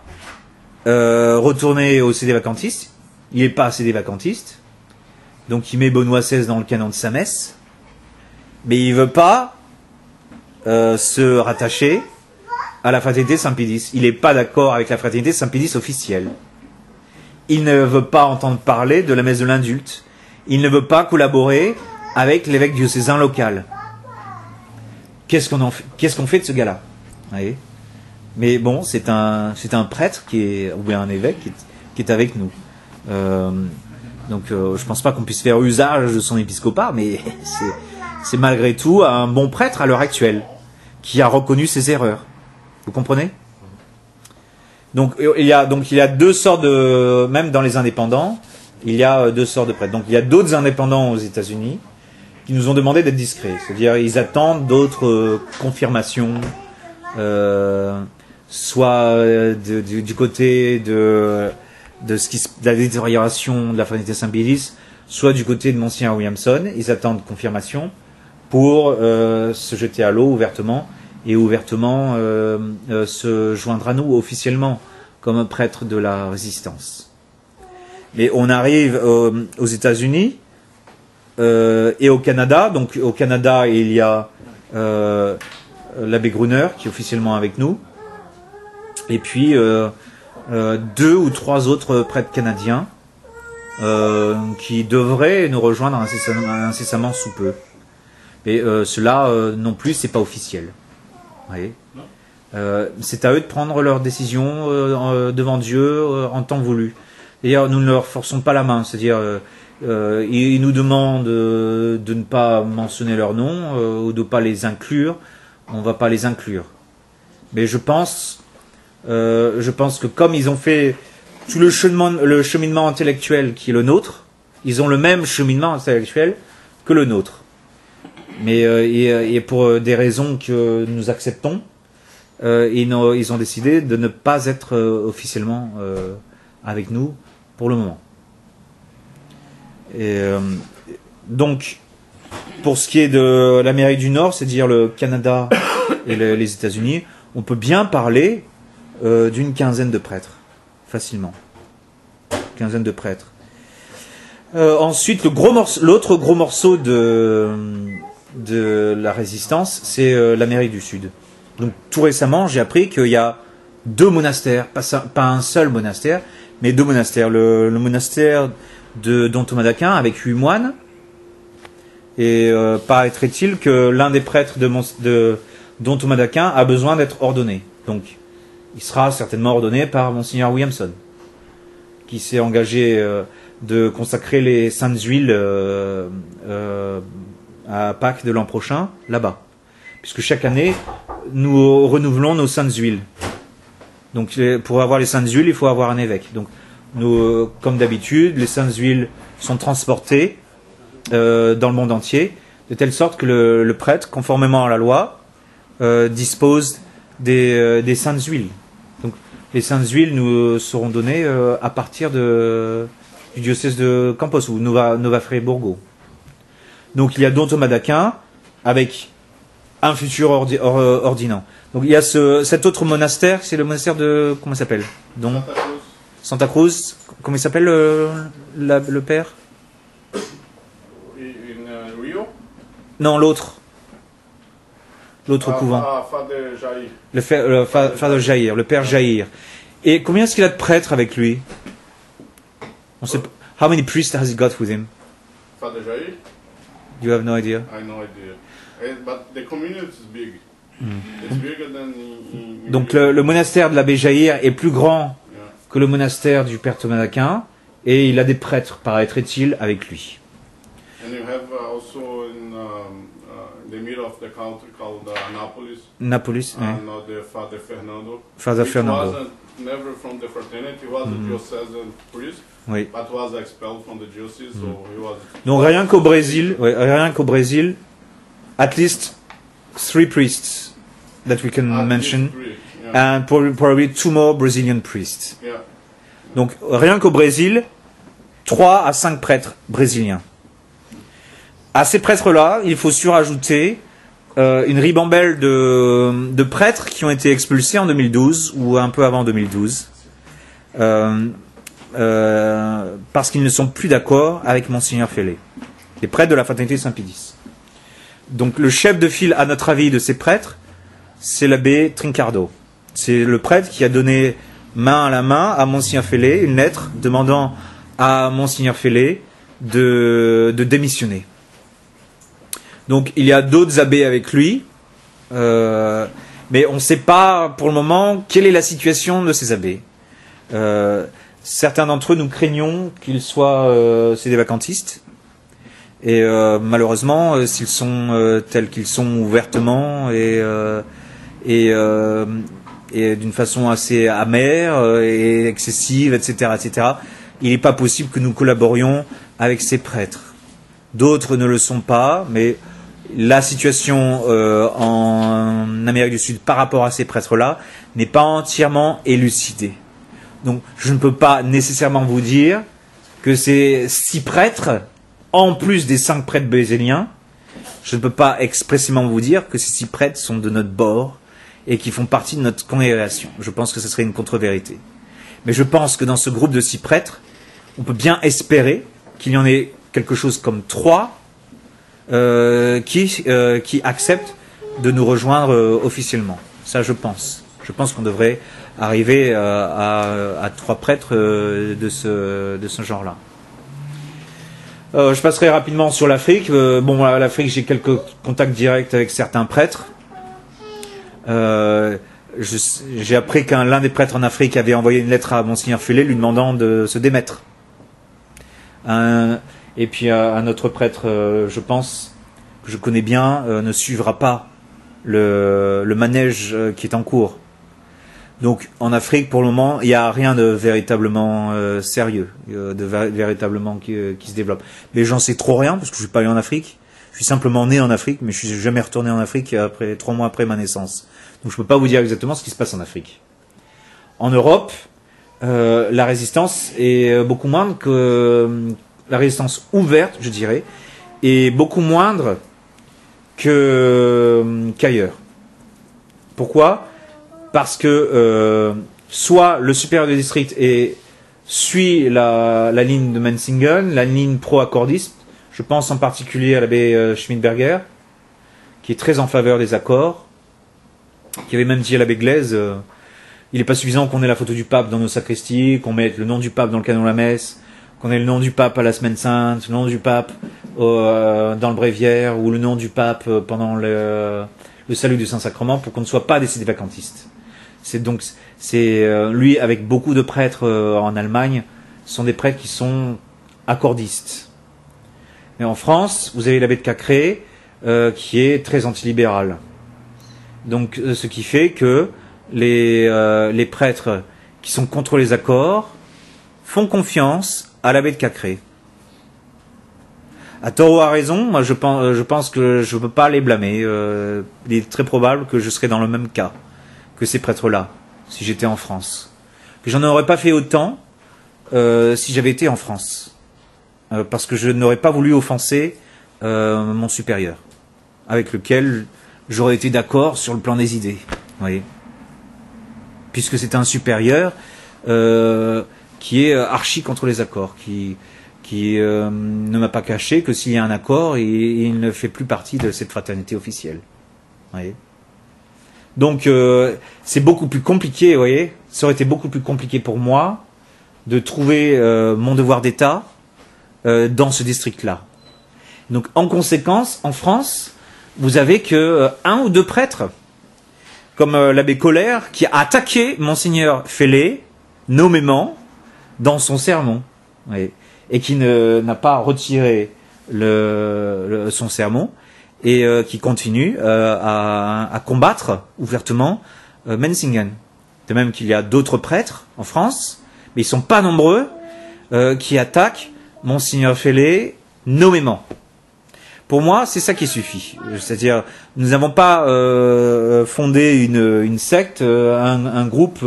retourner au sédévacantiste. Il n'est pas sédévacantiste. Donc il met Benoît XVI dans le canon de sa messe. Mais il veut pas se rattacher à la fraternité Saint-Pédis. Il n'est pas d'accord avec la fraternité Saint-Pédis officielle. Il ne veut pas entendre parler de la messe de l'indulte. Il ne veut pas collaborer avec l'évêque diocésain local. Qu'est-ce qu'on fait de ce gars-là? Mais bon, c'est un prêtre ou un évêque qui est avec nous. Donc je pense pas qu'on puisse faire usage de son épiscopat, mais c'est malgré tout un bon prêtre à l'heure actuelle, qui a reconnu ses erreurs. Vous comprenez? Donc il y a deux sortes même dans les indépendants, il y a deux sortes de prêtres. Donc il y a d'autres indépendants aux États-Unis qui nous ont demandé d'être discrets. C'est-à-dire ils attendent d'autres confirmations, soit du côté de la détérioration de la fraternité Saint-Pédis, soit du côté de Monseigneur Williamson. Ils attendent confirmation pour se jeter à l'eau ouvertement et ouvertement se joindre à nous officiellement comme un prêtre de la résistance. Mais on arrive aux États-Unis et au Canada. Donc au Canada, il y a l'abbé Gruner qui est officiellement avec nous, et puis 2 ou 3 autres prêtres canadiens qui devraient nous rejoindre incessamment sous peu. Mais cela non plus, c'est pas officiel. Vous voyez, c'est à eux de prendre leurs décisions devant Dieu en temps voulu. D'ailleurs, nous ne leur forçons pas la main. C'est-à-dire, ils nous demandent de ne pas mentionner leur nom ou de ne pas les inclure. On ne va pas les inclure. Mais je pense que comme ils ont fait tout le cheminement intellectuel qui est le nôtre, ils ont le même cheminement intellectuel que le nôtre. Mais et pour des raisons que nous acceptons, ils ont décidé de ne pas être officiellement avec nous pour le moment. Et donc, pour ce qui est de l'Amérique du Nord, c'est-à-dire le Canada et les États-Unis, on peut bien parler d'une quinzaine de prêtres, facilement. Quinzaine de prêtres. Ensuite, l'autre gros morceau de de la résistance, c'est l'Amérique du Sud. Donc tout récemment, j'ai appris qu'il y a 2 monastères, pas un seul monastère, mais 2 monastères. Le monastère de Don Thomas d'Aquin avec 8 moines. Et paraîtrait-il que l'un des prêtres de Don Thomas d'Aquin a besoin d'être ordonné. Donc il sera certainement ordonné par Monseigneur Williamson, qui s'est engagé de consacrer les saintes huiles à Pâques de l'an prochain, là-bas. Puisque chaque année, nous renouvelons nos saintes huiles. Donc pour avoir les saintes huiles, il faut avoir un évêque. Donc nous, comme d'habitude, les saintes huiles sont transportées dans le monde entier, de telle sorte que le prêtre, conformément à la loi, dispose des saintes huiles. Donc les saintes huiles nous seront données à partir du diocèse de Campos ou Nova Friburgo. Donc il y a Don Thomas d'Aquin avec un futur ordinant. Donc il y a cet autre monastère, c'est le monastère de... Comment il s'appelle? Santa Cruz. Comment il s'appelle le père? Rio? Non, l'autre. L'autre couvent. Le Father Jair, le père Jair. Et combien est-ce qu'il a de prêtres avec lui? On sait. How many priests has he got with him? Father Jair? You have no idea? I have no idea. But the community is big. It's bigger than in Donc le monastère de l'abbé Jair est plus grand que le monastère du père Thomas d'Aquin, et il a des prêtres, paraîtrait-il, avec lui. And you have also in the middle of the country called Annapolis. Napolis, ouais. The Father Fernando. Father Fernando. Wasn't never from the fraternity. He was a diocesan priest, Oui. but was expelled from the diocese, so he was. Donc rien qu'au Brésil, at least 3 priests that we can mention, and probably 2 more Brazilian priests. Yeah. Donc rien qu'au Brésil, 3 à 5 prêtres brésiliens. À ces prêtres-là, il faut surajouter une ribambelle de prêtres qui ont été expulsés en 2012 ou un peu avant 2012 parce qu'ils ne sont plus d'accord avec Monseigneur Fellé, les prêtres de la fraternité Saint-Pédis. Donc le chef de file, à notre avis, de ces prêtres, c'est l'abbé Trincardo. C'est le prêtre qui a donné main à la main à Monseigneur Fellé une lettre demandant à Monseigneur Fellé de démissionner. Donc il y a d'autres abbés avec lui, mais on ne sait pas pour le moment quelle est la situation de ces abbés. Certains d'entre eux, nous craignons qu'ils soient c'est des vacantistes, et malheureusement, s'ils sont tels qu'ils sont ouvertement et d'une façon assez amère et excessive, etc., etc., il n'est pas possible que nous collaborions avec ces prêtres. D'autres ne le sont pas, mais la situation en Amérique du Sud par rapport à ces prêtres-là n'est pas entièrement élucidée. Donc je ne peux pas nécessairement vous dire que ces 6 prêtres, en plus des 5 prêtres brésiliens, je ne peux pas expressément vous dire que ces 6 prêtres sont de notre bord et qui font partie de notre congrégation. Je pense que ce serait une contre-vérité. Mais je pense que dans ce groupe de 6 prêtres, on peut bien espérer qu'il y en ait quelque chose comme 3 qui acceptent de nous rejoindre officiellement. Ça, je pense. Je pense qu'on devrait arriver à 3 prêtres de ce genre-là. Je passerai rapidement sur l'Afrique. L'Afrique, j'ai quelques contacts directs avec certains prêtres. J'ai appris l'un des prêtres en Afrique avait envoyé une lettre à Monseigneur Fellé lui demandant de se démettre. Et puis un autre prêtre, je pense, que je connais bien, ne suivra pas le manège qui est en cours. Donc en Afrique, pour le moment, il n'y a rien de véritablement sérieux, véritablement qui se développe. Mais j'en sais trop rien, parce que je ne suis pas allé en Afrique. Je suis simplement né en Afrique, mais je ne suis jamais retourné en Afrique 3 mois après ma naissance. Donc je ne peux pas vous dire exactement ce qui se passe en Afrique. En Europe, la résistance est beaucoup moindre que... La résistance ouverte, je dirais, est beaucoup moindre qu'ailleurs. Pourquoi? Parce que soit le supérieur de district suit la ligne de Menzingen, la ligne pro-accordiste, je pense en particulier à l'abbé Schmidberger, qui est très en faveur des accords, qui avait même dit à l'abbé Glaise, il n'est pas suffisant qu'on ait la photo du pape dans nos sacristies, qu'on mette le nom du pape dans le canon de la messe, qu'on ait le nom du pape à la semaine sainte, le nom du pape dans le bréviaire, ou le nom du pape pendant le salut du Saint-Sacrement, pour qu'on ne soit pas des sédévacantistes. Lui, avec beaucoup de prêtres en Allemagne, sont des prêtres qui sont accordistes. Mais en France, vous avez l'abbé de Cacré, qui est très antilibéral. Donc, ce qui fait que les prêtres qui sont contre les accords font confiance à l'abbé de Cacré. À tort ou à raison, moi je pense que je ne peux pas les blâmer. Il est très probable que je serais dans le même cas que ces prêtres-là, si j'étais en France. Que j'en aurais pas fait autant si j'avais été en France. Parce que je n'aurais pas voulu offenser mon supérieur, avec lequel j'aurais été d'accord sur le plan des idées. Vous voyez, puisque c'est un supérieur qui est archi contre les accords, qui ne m'a pas caché que s'il y a un accord, il ne fait plus partie de cette fraternité officielle. Vous voyez, donc c'est beaucoup plus compliqué, vous voyez. Ça aurait été beaucoup plus compliqué pour moi de trouver mon devoir d'État dans ce district-là. Donc en conséquence, en France, vous avez que un ou deux prêtres, comme l'abbé Colère, qui a attaqué Monseigneur Fellé, nommément, dans son sermon, vous voyez, et qui n'a pas retiré son sermon, et qui continue à combattre ouvertement Menzingen. De même qu'il y a d'autres prêtres en France, mais ils ne sont pas nombreux, qui attaquent Monseigneur Fellé nommément. Pour moi, c'est ça qui suffit. C'est-à-dire, nous n'avons pas fondé une secte, un groupe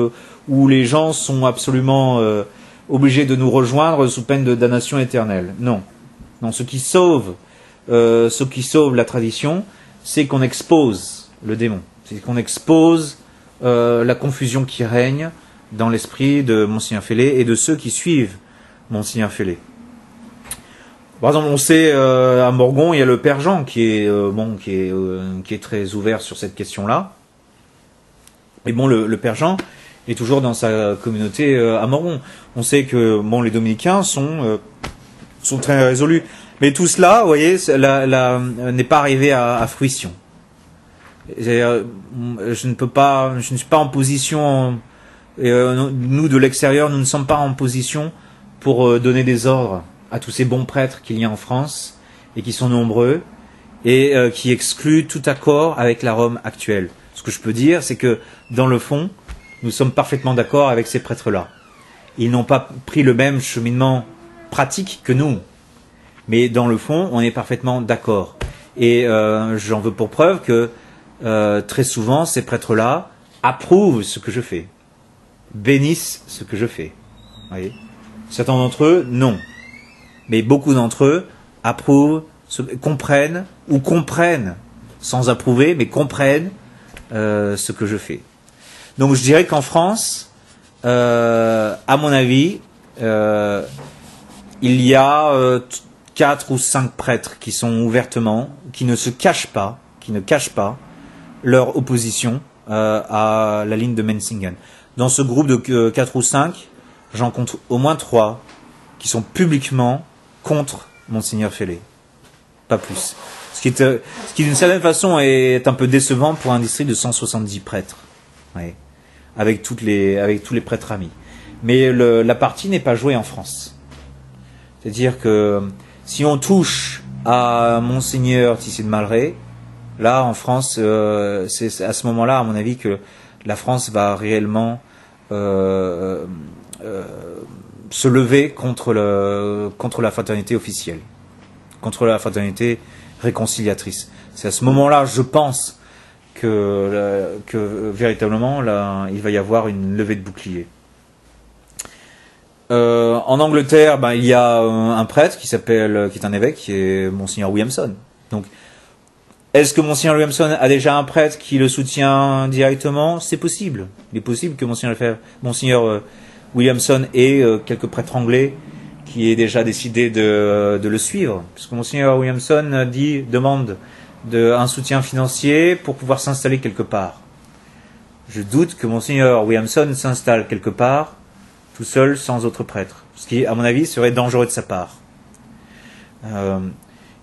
où les gens sont absolument obligés de nous rejoindre sous peine de damnation éternelle. Non. Non, ce qui sauve la tradition, c'est qu'on expose le démon. C'est qu'on expose la confusion qui règne dans l'esprit de Monseigneur Fellé et de ceux qui suivent Monseigneur Fellé. Par exemple, on sait à Morgon, il y a le Père Jean qui est très ouvert sur cette question-là. Et bon, le Père Jean est toujours dans sa communauté à Morgon. On sait que les dominicains sont très résolus. Mais tout cela, vous voyez, n'est pas arrivé à fruition. Je ne suis pas en position, nous de l'extérieur, nous ne sommes pas en position pour donner des ordres à tous ces bons prêtres qu'il y a en France, et qui sont nombreux, et qui excluent tout accord avec la Rome actuelle. Ce que je peux dire, c'est que, dans le fond, nous sommes parfaitement d'accord avec ces prêtres-là. Ils n'ont pas pris le même cheminement pratique que nous, mais dans le fond, on est parfaitement d'accord. Et j'en veux pour preuve que, très souvent, ces prêtres-là approuvent ce que je fais, bénissent ce que je fais. Vous voyez ? Certains d'entre eux, non. Mais beaucoup d'entre eux approuvent, comprennent, sans approuver, mais comprennent ce que je fais. Donc je dirais qu'en France, à mon avis, il y a 4 ou 5 prêtres qui sont ouvertement, qui ne cachent pas leur opposition à la ligne de Menzingen. Dans ce groupe de 4 ou 5, j'en compte au moins 3 qui sont publiquement contre Monseigneur Fellé. Pas plus. Ce qui d'une certaine façon est un peu décevant pour un district de 170 prêtres. Ouais. Avec tous les prêtres amis. Mais la partie n'est pas jouée en France. C'est-à-dire que si on touche à Monseigneur Tissé de Malray, là en France, c'est à ce moment-là, à mon avis, que la France va réellement se lever contre la fraternité officielle, contre la fraternité réconciliatrice. C'est à ce moment-là, je pense, que véritablement, là, il va y avoir une levée de bouclier. En Angleterre, il y a un prêtre qui est un évêque, qui est Monseigneur Williamson. Donc, est-ce que Monseigneur Williamson a déjà un prêtre qui le soutient directement ? C'est possible. Il est possible que Monseigneur Williamson ait quelques prêtres anglais qui aient déjà décidé de le suivre. Puisque Monseigneur Williamson demande un soutien financier pour pouvoir s'installer quelque part. Je doute que Monseigneur Williamson s'installe quelque part tout seul sans autre prêtre, ce qui, à mon avis, serait dangereux de sa part.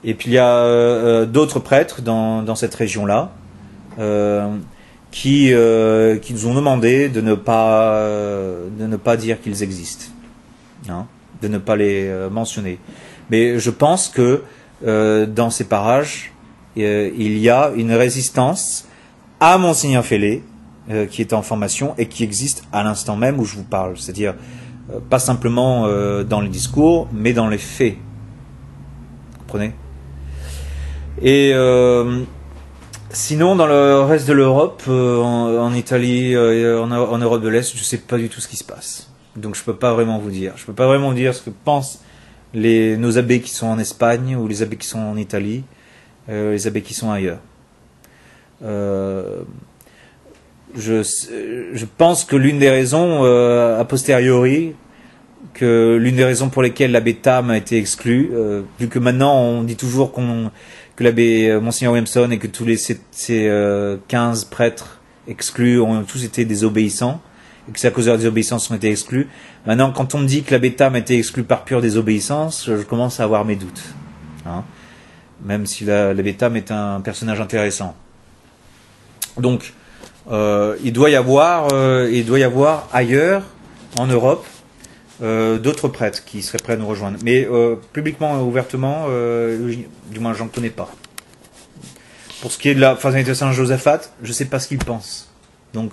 Et puis il y a d'autres prêtres dans cette région-là qui nous ont demandé de ne pas dire qu'ils existent, hein, de ne pas les mentionner. Mais je pense que dans ces parages, il y a une résistance à Monseigneur Fellé qui est en formation et qui existe à l'instant même où je vous parle. C'est-à-dire, pas simplement dans les discours, mais dans les faits. Vous comprenez ? Et sinon, dans le reste de l'Europe, en Italie, en Europe de l'Est, je ne sais pas du tout ce qui se passe. Donc je ne peux pas vraiment vous dire. Je ne peux pas vraiment vous dire ce que pensent nos abbés qui sont en Espagne ou les abbés qui sont en Italie, les abbés qui sont ailleurs. Je pense que l'une des raisons, a posteriori, que l'une des raisons pour lesquelles l'abbé Tam a été exclu, vu que maintenant on dit toujours que l'abbé Monseigneur Williamson et que tous ces 15 prêtres exclus ont tous été désobéissants, et que c'est à cause de leur désobéissance qu'ils ont été exclus. Maintenant, quand on me dit que l'abbé Tam a été exclu par pure désobéissance, je commence à avoir mes doutes. Hein, même si l'abbé Tam est un personnage intéressant. Donc, il doit y avoir ailleurs, en Europe, d'autres prêtres qui seraient prêts à nous rejoindre. Mais publiquement, ouvertement, du moins, j'en connais pas. Pour ce qui est de la fraternité Saint-Josaphat, je ne sais pas ce qu'ils pensent. Donc,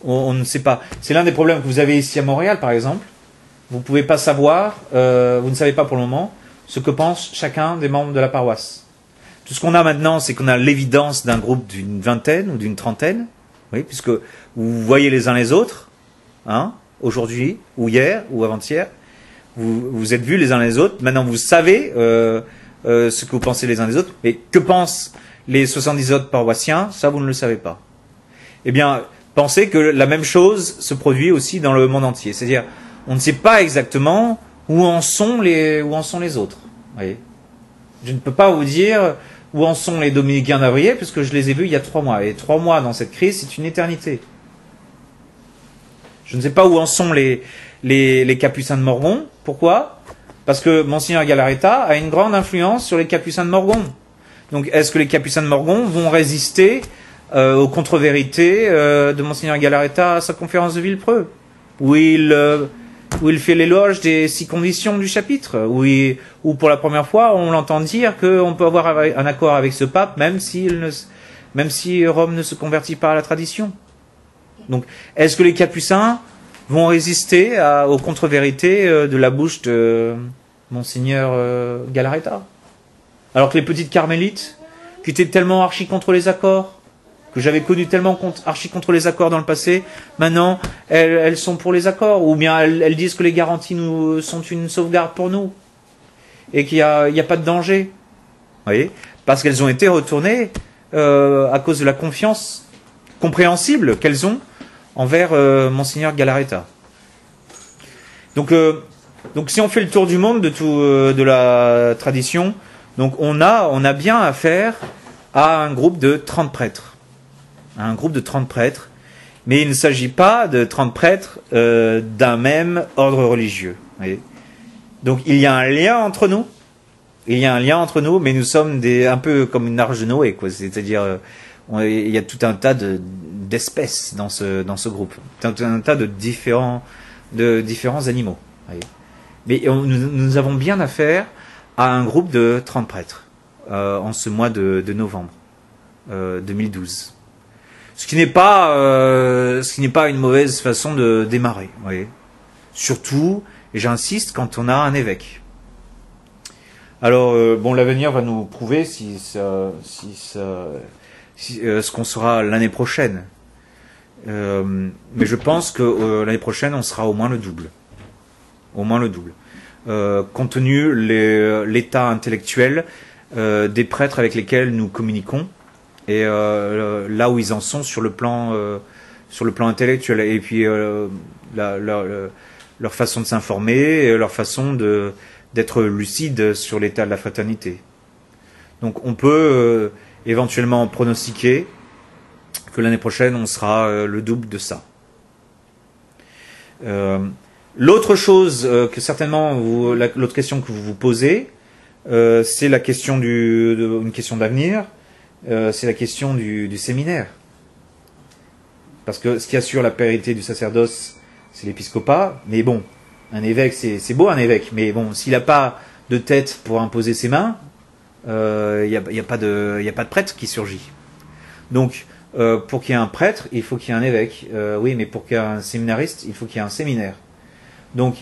on ne sait pas. C'est l'un des problèmes que vous avez ici à Montréal, par exemple. Vous ne pouvez pas savoir, vous ne savez pas pour le moment, ce que pense chacun des membres de la paroisse. Tout ce qu'on a maintenant, c'est qu'on a l'évidence d'un groupe d'une vingtaine ou d'une trentaine, oui, puisque vous voyez les uns les autres, hein, aujourd'hui, ou hier, ou avant-hier, vous êtes vus les uns les autres, maintenant vous savez ce que vous pensez les uns des autres, mais que pensent les 70 autres paroissiens, ça vous ne le savez pas. Eh bien, pensez que la même chose se produit aussi dans le monde entier, c'est-à-dire, on ne sait pas exactement où en sont les autres. Voyez. Je ne peux pas vous dire où en sont les dominicains d'Avrier, puisque je les ai vus il y a 3 mois. Et 3 mois dans cette crise, c'est une éternité. Je ne sais pas où en sont les capucins de Morgon. Pourquoi ? Parce que Monseigneur Galarreta a une grande influence sur les capucins de Morgon. Donc, est-ce que les capucins de Morgon vont résister aux contre-vérités de Monseigneur Galarreta à sa conférence de Villepreux, où il fait l'éloge des 6 conditions du chapitre, où pour la première fois on l'entend dire qu'on peut avoir un accord avec ce pape même si Rome ne se convertit pas à la tradition. Donc, est-ce que les capucins vont résister aux contre-vérités de la bouche de Monseigneur Galarreta ? Alors que les petites carmélites, qui étaient tellement archi contre les accords, que j'avais connu tellement archi contre les accords dans le passé, maintenant elles sont pour les accords, ou bien elles disent que les garanties sont une sauvegarde pour nous, et qu'il n'y a pas de danger. Vous voyez ? Parce qu'elles ont été retournées à cause de la confiance compréhensible qu'elles ont envers Monseigneur Galarreta. Donc si on fait le tour du monde de la tradition, donc on a bien affaire à un groupe de 30 prêtres. Un groupe de 30 prêtres, mais il ne s'agit pas de 30 prêtres d'un même ordre religieux. Vous voyez ? Donc il y a un lien entre nous, mais nous sommes un peu comme une arche de Noé, quoi. C'est-à-dire, il y a tout un tas d'espèces dans ce groupe, tout un tas de différents animaux. Vous voyez ? Mais nous avons bien affaire à un groupe de 30 prêtres en ce mois de novembre 2012. Ce qui n'est pas une mauvaise façon de démarrer, vous voyez. Surtout, et j'insiste, quand on a un évêque. Alors, l'avenir va nous prouver ce qu'on sera l'année prochaine. Mais je pense que l'année prochaine, on sera au moins le double. Au moins le double. Compte tenu l'état intellectuel des prêtres avec lesquels nous communiquons, et là où ils en sont sur le plan intellectuel, et puis leur façon de s'informer, et leur façon d'être lucide sur l'état de la fraternité. Donc on peut éventuellement pronostiquer que l'année prochaine, on sera le double de ça. L'autre chose que certainement, l'autre question que vous vous posez, c'est la question une question d'avenir, c'est la question du séminaire. Parce que ce qui assure la pérennité du sacerdoce, c'est l'épiscopat. Mais bon, un évêque, c'est beau un évêque, mais bon, s'il n'a pas de tête pour imposer ses mains, il n'y a pas de prêtre qui surgit. Donc, pour qu'il y ait un prêtre, il faut qu'il y ait un évêque. Oui, mais pour qu'il y ait un séminariste, il faut qu'il y ait un séminaire. Donc,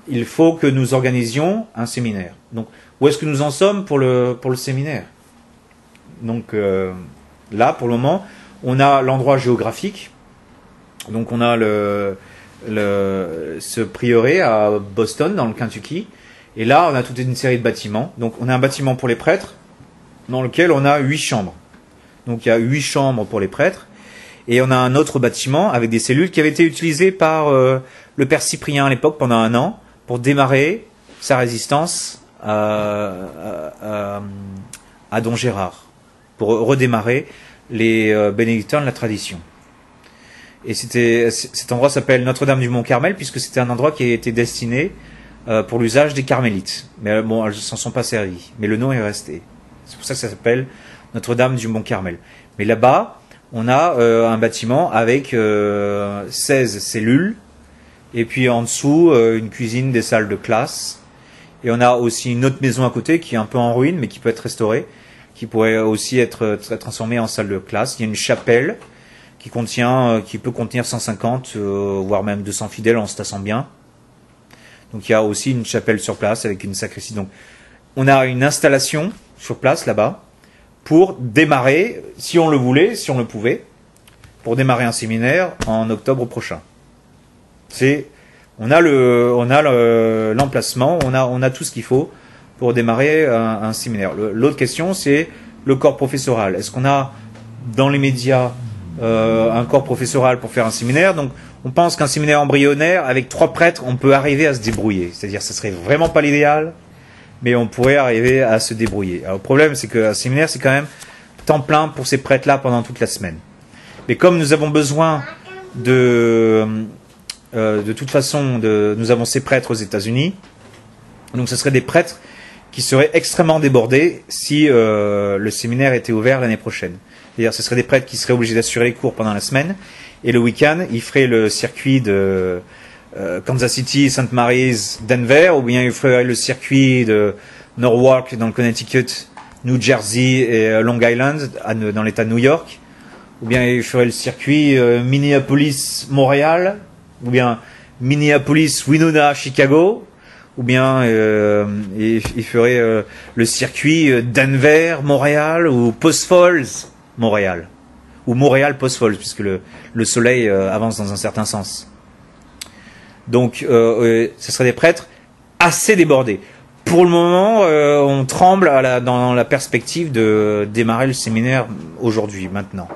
il faut que nous organisions un séminaire. Donc, où est-ce que nous en sommes pour le séminaire? Donc, là, pour le moment, on a l'endroit géographique. Donc, on a ce prieuré à Boston, dans le Kentucky. Et là, on a toute une série de bâtiments. Donc, on a un bâtiment pour les prêtres, dans lequel on a 8 chambres. Donc, il y a 8 chambres pour les prêtres. Et on a un autre bâtiment avec des cellules qui avaient été utilisées par le père Cyprien à l'époque, pendant 1 an, pour démarrer sa résistance à Don Gérard, pour redémarrer les bénédictins de la tradition. Et cet endroit s'appelle Notre-Dame du Mont-Carmel, puisque c'était un endroit qui a été destiné pour l'usage des carmélites. Mais bon, elles ne s'en sont pas servies. Mais le nom est resté. C'est pour ça que ça s'appelle Notre-Dame du Mont-Carmel. Mais là-bas, on a un bâtiment avec 16 cellules, et puis en dessous, une cuisine, des salles de classe. Et on a aussi une autre maison à côté qui est un peu en ruine, mais qui peut être restaurée, qui pourrait aussi être transformée en salle de classe. Il y a une chapelle qui peut contenir 150, voire même 200 fidèles en se tassant bien. Donc il y a aussi une chapelle sur place avec une sacristie. Donc on a une installation sur place là-bas pour démarrer, si on le voulait, si on le pouvait, pour démarrer un séminaire en octobre prochain. On a l'emplacement, on a tout ce qu'il faut pour démarrer un séminaire. L'autre question, c'est le corps professoral. Est-ce qu'on a dans les médias un corps professoral pour faire un séminaire? Donc on pense qu'un séminaire embryonnaire avec 3 prêtres, on peut arriver à se débrouiller. C'est-à-dire, ce serait vraiment pas l'idéal, mais on pourrait arriver à se débrouiller. Alors, le problème, c'est qu'un séminaire, c'est quand même temps plein pour ces prêtres-là pendant toute la semaine. Mais comme nous avons besoin de toute façon, nous avons ces prêtres aux États-Unis, donc ce seraient des prêtres qui seraient extrêmement débordés si le séminaire était ouvert l'année prochaine. C'est-à-dire, ce seraient des prêtres qui seraient obligés d'assurer les cours pendant la semaine, et le week-end, ils feraient le circuit de Kansas City, St. Mary's, Denver, ou bien ils feraient le circuit de Norwalk dans le Connecticut, New Jersey et Long Island dans l'État de New York, ou bien ils feraient le circuit Minneapolis-Montréal, ou bien Minneapolis-Winona, Chicago, ou bien ils feraient le circuit Denver-Montréal ou Post Falls, Montréal, ou Montréal-Post Falls, puisque le soleil avance dans un certain sens. Donc, ce seraient des prêtres assez débordés. Pour le moment, on tremble dans la perspective de démarrer le séminaire aujourd'hui, maintenant.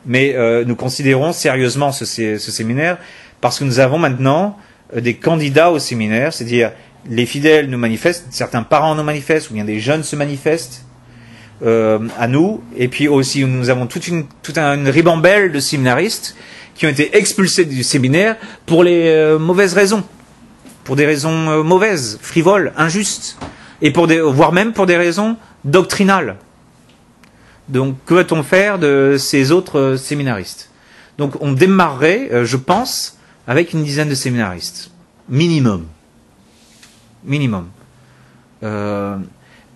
Mais nous considérons sérieusement ce séminaire parce que nous avons maintenant des candidats au séminaire, c'est-à-dire les fidèles nous manifestent, certains parents nous manifestent, ou bien des jeunes se manifestent à nous, et puis aussi nous avons toute une ribambelle de séminaristes qui ont été expulsés du séminaire pour les mauvaises raisons, pour des raisons mauvaises, frivoles, injustes, et voire même pour des raisons doctrinales. Donc, que va-t-on faire de ces autres séminaristes? Donc, on démarrerait, je pense, avec une dizaine de séminaristes. Minimum.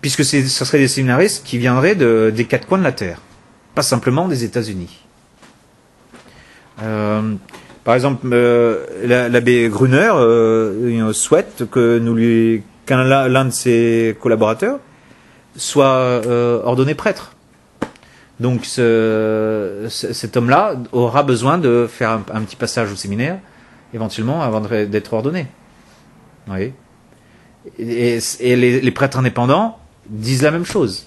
Puisque ce seraient des séminaristes qui viendraient des 4 coins de la Terre. Pas simplement des États-Unis. Par exemple, l'abbé Gruner souhaite qu'un de ses collaborateurs soit ordonné prêtre. Donc cet homme-là aura besoin de faire un petit passage au séminaire, éventuellement, avant d'être ordonné. Oui. Et les prêtres indépendants disent la même chose.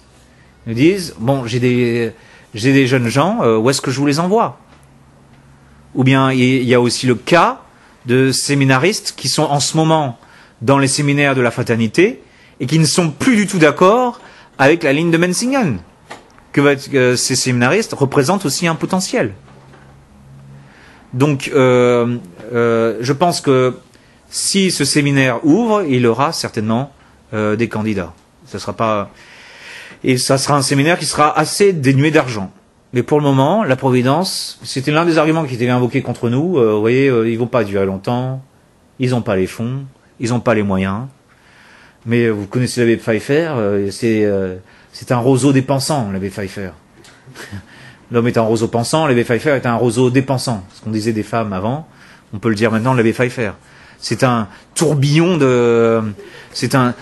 Ils nous disent, bon, j'ai des jeunes gens, où est-ce que je vous les envoie? Ou bien il y a aussi le cas de séminaristes qui sont en ce moment dans les séminaires de la fraternité et qui ne sont plus du tout d'accord avec la ligne de Menzingen. que ces séminaristes représentent aussi un potentiel. Donc, je pense que si ce séminaire ouvre, il aura certainement des candidats. Ça sera pas, et ça sera un séminaire qui sera assez dénué d'argent. Mais pour le moment, la Providence, c'était l'un des arguments qui était invoqué contre nous. Vous voyez, ils vont pas durer longtemps, ils n'ont pas les fonds, ils n'ont pas les moyens. Mais vous connaissez l'abbé Pfeiffer, c'est un roseau dépensant, l'abbé Pfeiffer. L'homme est un roseau pensant, l'abbé Pfeiffer est un roseau dépensant. Ce qu'on disait des femmes avant, on peut le dire maintenant de l'abbé Pfeiffer. C'est un tourbillon de, c'est un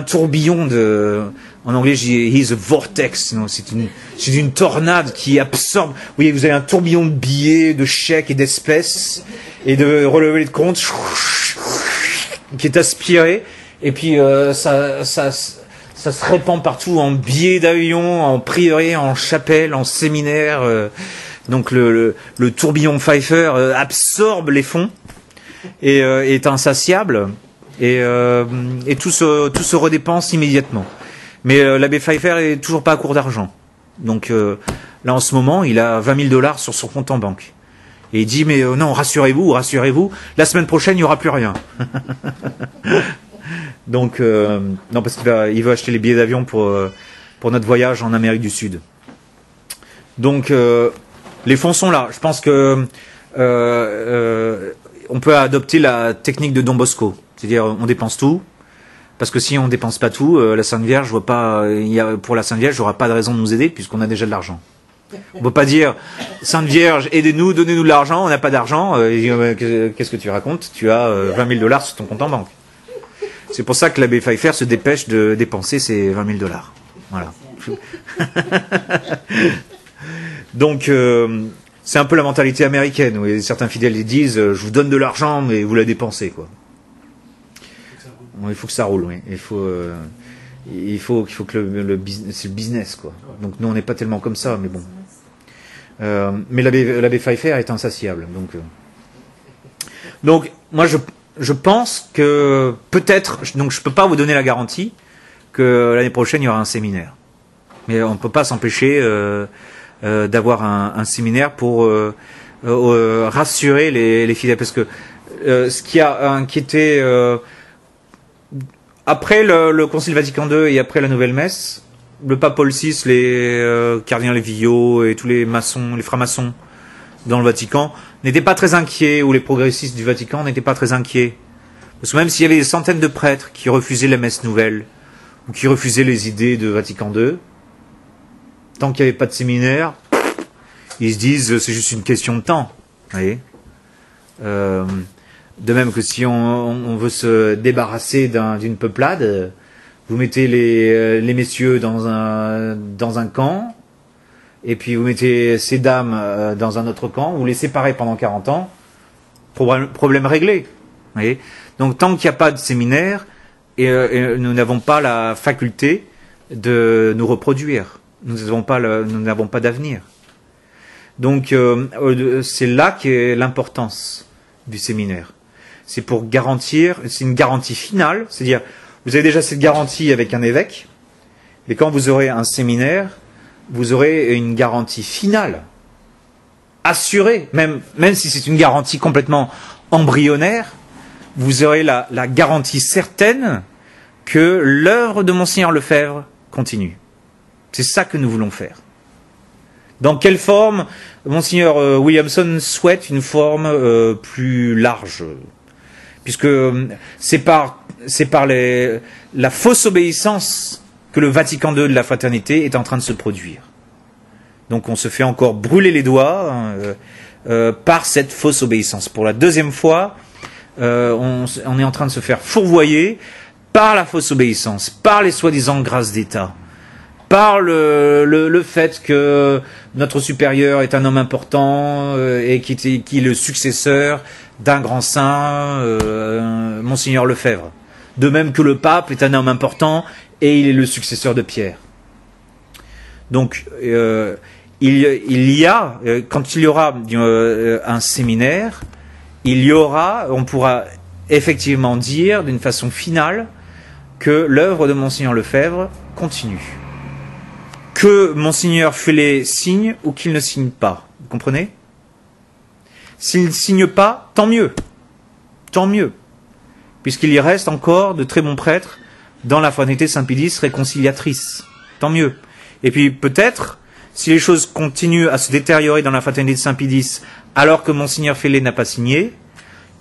tourbillon de, en anglais, he's a vortex, non, c'est une tornade qui absorbe. Vous voyez, vous avez un tourbillon de billets, de chèques et d'espèces, et de relevés de compte, qui est aspiré, et puis, ça se répand partout en billets d'avion, en prieuré, en chapelle, en séminaire. Donc le tourbillon Pfeiffer absorbe les fonds et est insatiable et tout se redépense immédiatement. Mais l'abbé Pfeiffer est toujours pas à court d'argent. Donc là en ce moment, il a $20 000 sur son compte en banque. Et il dit mais non, rassurez-vous, la semaine prochaine il n'y aura plus rien. Donc non, parce qu'il veut acheter les billets d'avion pour notre voyage en Amérique du Sud. Donc les fonds sont là. Je pense que on peut adopter la technique de Don Bosco, c'est-à-dire on dépense tout, parce que si on dépense pas tout, la Sainte Vierge, pour la Sainte Vierge, il n'y aura pas de raison de nous aider puisqu'on a déjà de l'argent. On peut pas dire Sainte Vierge, aidez-nous, donnez-nous de l'argent, on n'a pas d'argent. Qu'est-ce que tu racontes? Tu as $20 000 sur ton compte en banque. C'est pour ça que l'abbé Pfeiffer se dépêche de dépenser ses $20 000. Voilà. Donc, c'est un peu la mentalité américaine, où certains fidèles ils disent je vous donne de l'argent, mais vous la dépensez, quoi. Il faut que ça roule, oui. Il faut que c'est le business, quoi. Donc, nous, on n'est pas tellement comme ça, mais bon. Mais l'abbé Pfeiffer est insatiable. Donc moi, je pense que peut-être, donc je peux pas vous donner la garantie que l'année prochaine il y aura un séminaire, mais on peut pas s'empêcher d'avoir un séminaire pour rassurer les fidèles, parce que ce qui a inquiété après le Concile Vatican II et après la Nouvelle Messe, le pape Paul VI, les cardinaux Villot et tous les maçons, les francs-maçons dans le Vatican n'étaient pas très inquiets, ou les progressistes du Vatican n'étaient pas très inquiets. Parce que même s'il y avait des centaines de prêtres qui refusaient la messe nouvelle, ou qui refusaient les idées de Vatican II, tant qu'il n'y avait pas de séminaire, ils se disent c'est juste une question de temps. Vous voyez, de même que si on veut se débarrasser d'une peuplade, vous mettez les messieurs dans un camp, et puis vous mettez ces dames dans un autre camp, vous les séparez pendant 40 ans, problème réglé. Vous voyez, donc tant qu'il n'y a pas de séminaire, et nous n'avons pas la faculté de nous reproduire, nous n'avons pas d'avenir. Donc c'est là qu'est l'importance du séminaire. C'est pour garantir, c'est une garantie finale, c'est-à-dire vous avez déjà cette garantie avec un évêque, mais quand vous aurez un séminaire, vous aurez une garantie finale, assurée, même si c'est une garantie complètement embryonnaire, vous aurez la garantie certaine que l'œuvre de Monseigneur Lefebvre continue. C'est ça que nous voulons faire. Dans quelle forme? Monseigneur Williamson souhaite une forme plus large, puisque c'est par la fausse obéissance que le Vatican II de la fraternité est en train de se produire. Donc on se fait encore brûler les doigts par cette fausse obéissance. Pour la deuxième fois, on est en train de se faire fourvoyer par la fausse obéissance, par les soi-disant grâces d'État, par le fait que notre supérieur est un homme important et qui est le successeur d'un grand saint, Monseigneur Lefebvre. De même que le pape est un homme important et il est le successeur de Pierre. Donc, il y a, quand il y aura un séminaire, on pourra effectivement dire d'une façon finale que l'œuvre de Monseigneur Lefebvre continue. que Monseigneur Fellet signe ou qu'il ne signe pas. Vous comprenez? S'il ne signe pas, tant mieux. Tant mieux. Puisqu'il y reste encore de très bons prêtres dans la fraternité Saint-Pédis réconciliatrice. Tant mieux. Et puis peut-être, si les choses continuent à se détériorer dans la fraternité de Saint-Pédis, alors que Monseigneur Fellet n'a pas signé,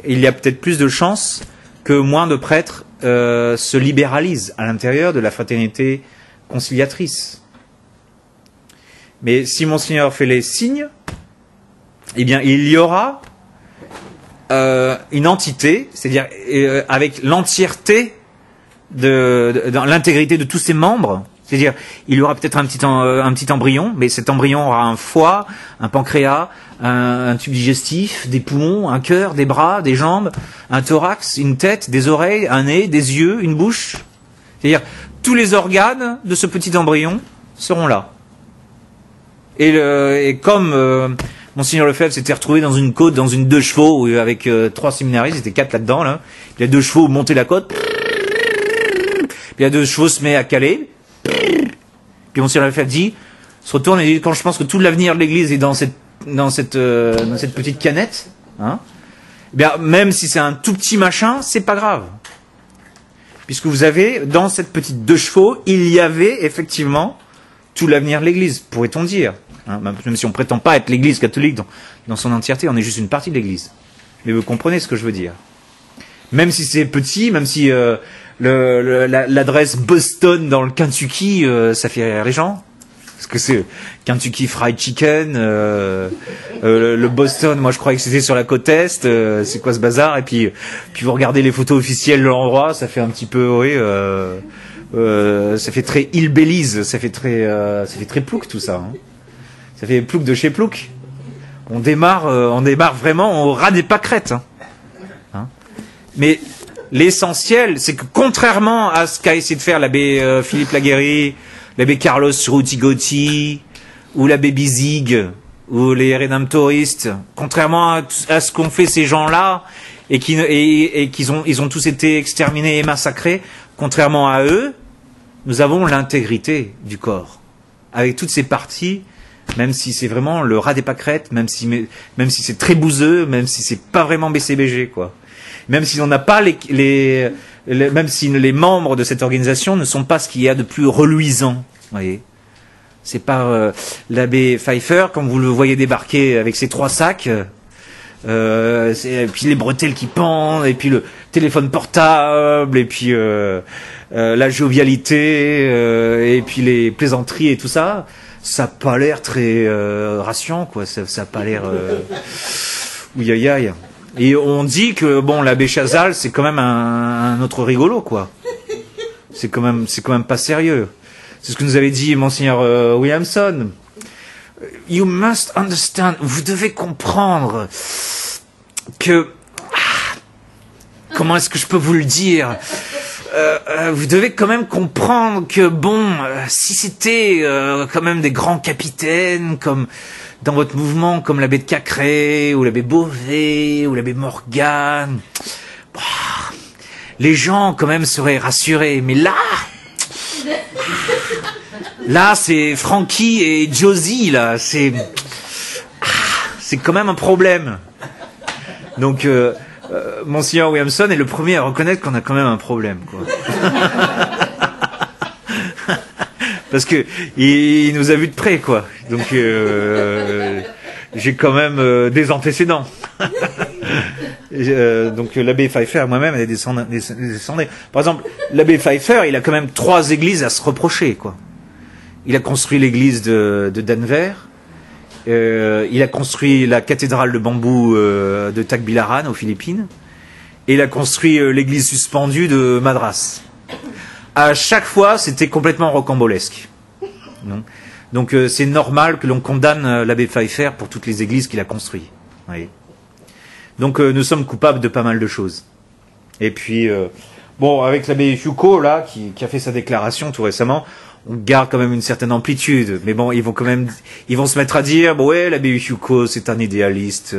il y a peut-être plus de chances que moins de prêtres se libéralisent à l'intérieur de la fraternité conciliatrice. Mais si Monseigneur Fellet signe, eh bien il y aura une entité, c'est-à-dire avec l'entièreté dans l'intégrité de tous ses membres. C'est-à-dire, il y aura peut-être un petit embryon, mais cet embryon aura un foie, un pancréas, un tube digestif, des poumons, un cœur, des bras, des jambes, un thorax, une tête, des oreilles, un nez, des yeux, une bouche. C'est-à-dire, tous les organes de ce petit embryon seront là. Et comme Monseigneur Lefebvre s'était retrouvé dans une côte, dans une 2 chevaux, avec 3 séminaristes, il était 4 là-dedans, là. Il y a 2 chevaux monter la côte. Puis il y a 2 chevaux se met à caler. Puis Monseigneur Lefebvre se retourne et dit, quand je pense que tout l'avenir de l'Église est dans cette petite canette, hein, eh bien, même si c'est un tout petit machin, c'est pas grave. Puisque vous avez, dans cette petite 2 chevaux, il y avait effectivement tout l'avenir de l'Église, pourrait-on dire. Hein, même si on prétend pas être l'Église catholique dans son entièreté, on est juste une partie de l'Église. Mais vous comprenez ce que je veux dire. Même si c'est petit, même si l'adresse Boston dans le Kentucky, ça fait rire les gens. Parce que c'est Kentucky Fried Chicken, le Boston, moi je croyais que c'était sur la côte Est, c'est quoi ce bazar? Et puis vous regardez les photos officielles de l'endroit, ça fait un petit peu, oui, ça fait très hillbillies, ça fait très plouc tout ça. Hein. Ça fait plouc de chez plouc. On démarre vraiment au ras des pâquerettes. Hein. Hein. Mais l'essentiel, c'est que contrairement à ce qu'a essayé de faire l'abbé Philippe Laguérie, l'abbé Carlos Ruti-Gotti, ou l'abbé Bizig, ou les rédemptoristes, contrairement à ce qu'ont fait ces gens-là, et qu'ils ont tous été exterminés et massacrés, contrairement à eux, nous avons l'intégrité du corps. Avec toutes ces parties, même si c'est vraiment le ras des pâquerettes, même si c'est très bouseux, même si c'est pas vraiment BCBG, quoi. Même si on n'a pas même si les membres de cette organisation ne sont pas ce qu'il y a de plus reluisant, vous voyez. C'est pas l'abbé Pfeiffer, quand vous le voyez débarquer avec ses 3 sacs, et puis les bretelles qui pendent, et puis le téléphone portable, et puis la jovialité, et puis les plaisanteries et tout ça, ça n'a pas l'air très rassurant, quoi. Ça n'a pas l'air ouïe. Et on dit que bon, l'abbé Chazal, c'est quand même un autre rigolo, quoi. C'est quand même pas sérieux. C'est ce que nous avait dit Monseigneur Williamson. You must understand. Vous devez comprendre que comment est-ce que je peux vous le dire? Vous devez quand même comprendre que bon, si c'était quand même des grands capitaines comme dans votre mouvement, comme l'abbé de Cacré, ou l'abbé Beauvais, ou l'abbé Morgan, bah, les gens quand même seraient rassurés. Mais là, c'est Frankie et Josie, là, c'est quand même un problème. Donc, Monseigneur Williamson est le premier à reconnaître qu'on a quand même un problème, quoi. Parce que il nous a vus de près, quoi. Donc j'ai quand même des antécédents. Donc l'abbé Pfeiffer, moi-même, est descendu. Par exemple, l'abbé Pfeiffer, il a quand même 3 églises à se reprocher, quoi. Il a construit l'église de Denver. Il a construit la cathédrale de bambou de Tagbilaran aux Philippines. Et il a construit l'église suspendue de Madras. À chaque fois, c'était complètement rocambolesque. Donc c'est normal que l'on condamne l'abbé Pfeiffer pour toutes les églises qu'il a construites. Oui. Donc nous sommes coupables de pas mal de choses. Et puis, bon, avec l'abbé Foucault, là, qui a fait sa déclaration tout récemment, on garde quand même une certaine amplitude. Mais bon, ils vont se mettre à dire, bon, ouais, l'abbé Foucault, c'est un idéaliste.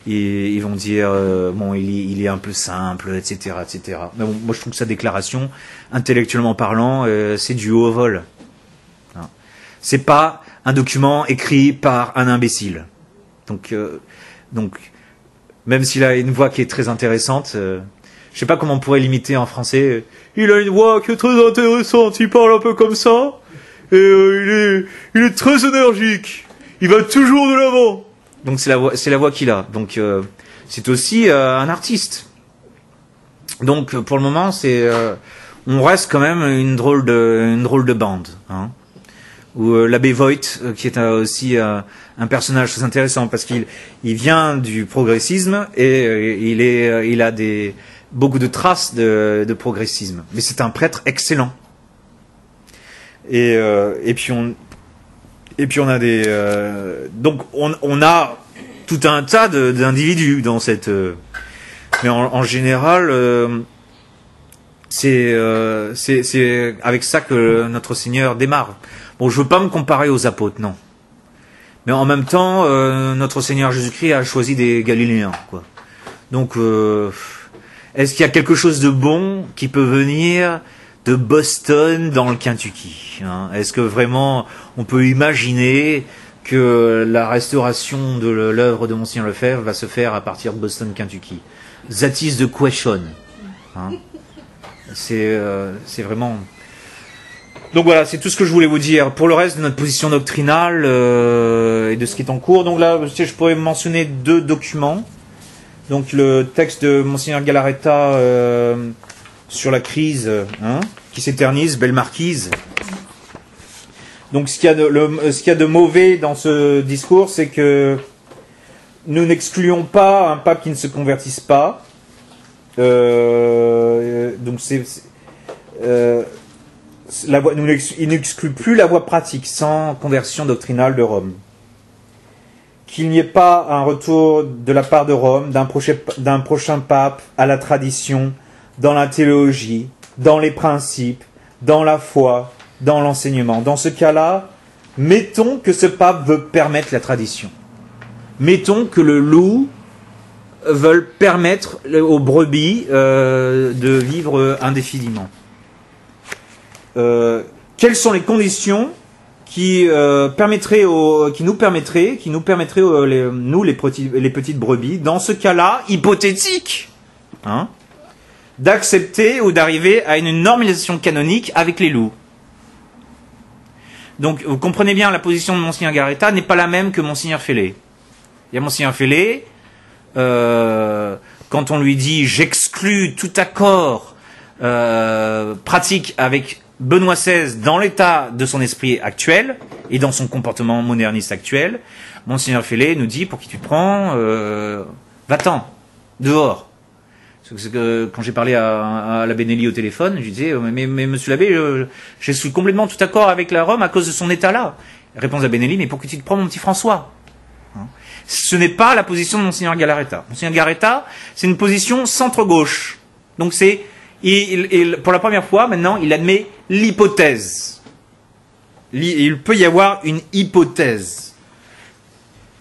Ils vont dire, bon, il est un peu simple, etc., etc. Mais bon, moi, je trouve que sa déclaration, intellectuellement parlant, c'est du haut vol. Hein. C'est pas un document écrit par un imbécile. Donc, même s'il a une voix qui est très intéressante, je sais pas comment on pourrait l'imiter en français. Il a une voix qui est très intéressante, il parle un peu comme ça, et il est très énergique. Il va toujours de l'avant. Donc c'est la voix qu'il a. Donc c'est aussi un artiste. Donc pour le moment, on reste quand même une drôle de bande, hein. Ou l'abbé Voigt, qui est aussi un personnage très intéressant parce qu'il vient du progressisme et il a beaucoup de traces de progressisme. Mais c'est un prêtre excellent. Et puis on a donc on a tout un tas d'individus dans cette. Mais en général, c'est avec ça que notre Seigneur démarre. Bon, je veux pas me comparer aux apôtres, non. Mais en même temps, notre Seigneur Jésus-Christ a choisi des Galiléens, quoi. Donc, est-ce qu'il y a quelque chose de bon qui peut venir de Boston dans le Kentucky, hein? Est-ce que vraiment on peut imaginer que la restauration de l'œuvre de Monseigneur Lefebvre va se faire à partir de Boston, Kentucky? That is the question, hein? C'est vraiment. Donc voilà, c'est tout ce que je voulais vous dire. Pour le reste de notre position doctrinale et de ce qui est en cours, donc là, je pourrais mentionner 2 documents. Donc le texte de Monseigneur Galarreta sur la crise, hein, qui s'éternise, belle marquise. Donc ce qu'il y a de mauvais dans ce discours, c'est que nous n'excluons pas un pape qui ne se convertisse pas. Donc il n'exclut plus la voie pratique sans conversion doctrinale de Rome. Qu'il n'y ait pas un retour de la part de Rome d'un prochain pape à la tradition, dans la théologie, dans les principes, dans la foi, dans l'enseignement. Dans ce cas-là, mettons que ce pape veut permettre la tradition. Mettons que le loup veut permettre aux brebis de vivre indéfiniment. Quelles sont les conditions qui nous permettraient, nous les petites brebis, dans ce cas-là hypothétique, hein, d'accepter ou d'arriver à une normalisation canonique avec les loups. Donc vous comprenez bien, la position de Monseigneur Galarreta n'est pas la même que Monseigneur Fellet. Il y a Monseigneur Fellet, quand on lui dit j'exclus tout accord pratique avec Benoît XVI dans l'état de son esprit actuel et dans son comportement moderniste actuel, Monseigneur Fellet nous dit pour qui tu te prends, va-t'en, dehors. Parce que quand j'ai parlé à l'abbé Nelly au téléphone, je lui disais mais monsieur l'abbé, je suis complètement tout d'accord avec la Rome à cause de son état là. Réponse à Benelli, mais pour qui tu te prends mon petit François, hein? Ce n'est pas la position de Monseigneur Galarreta. Monseigneur Galarreta, c'est une position centre-gauche. Donc c'est pour la première fois, maintenant, il admet l'hypothèse. Il peut y avoir une hypothèse.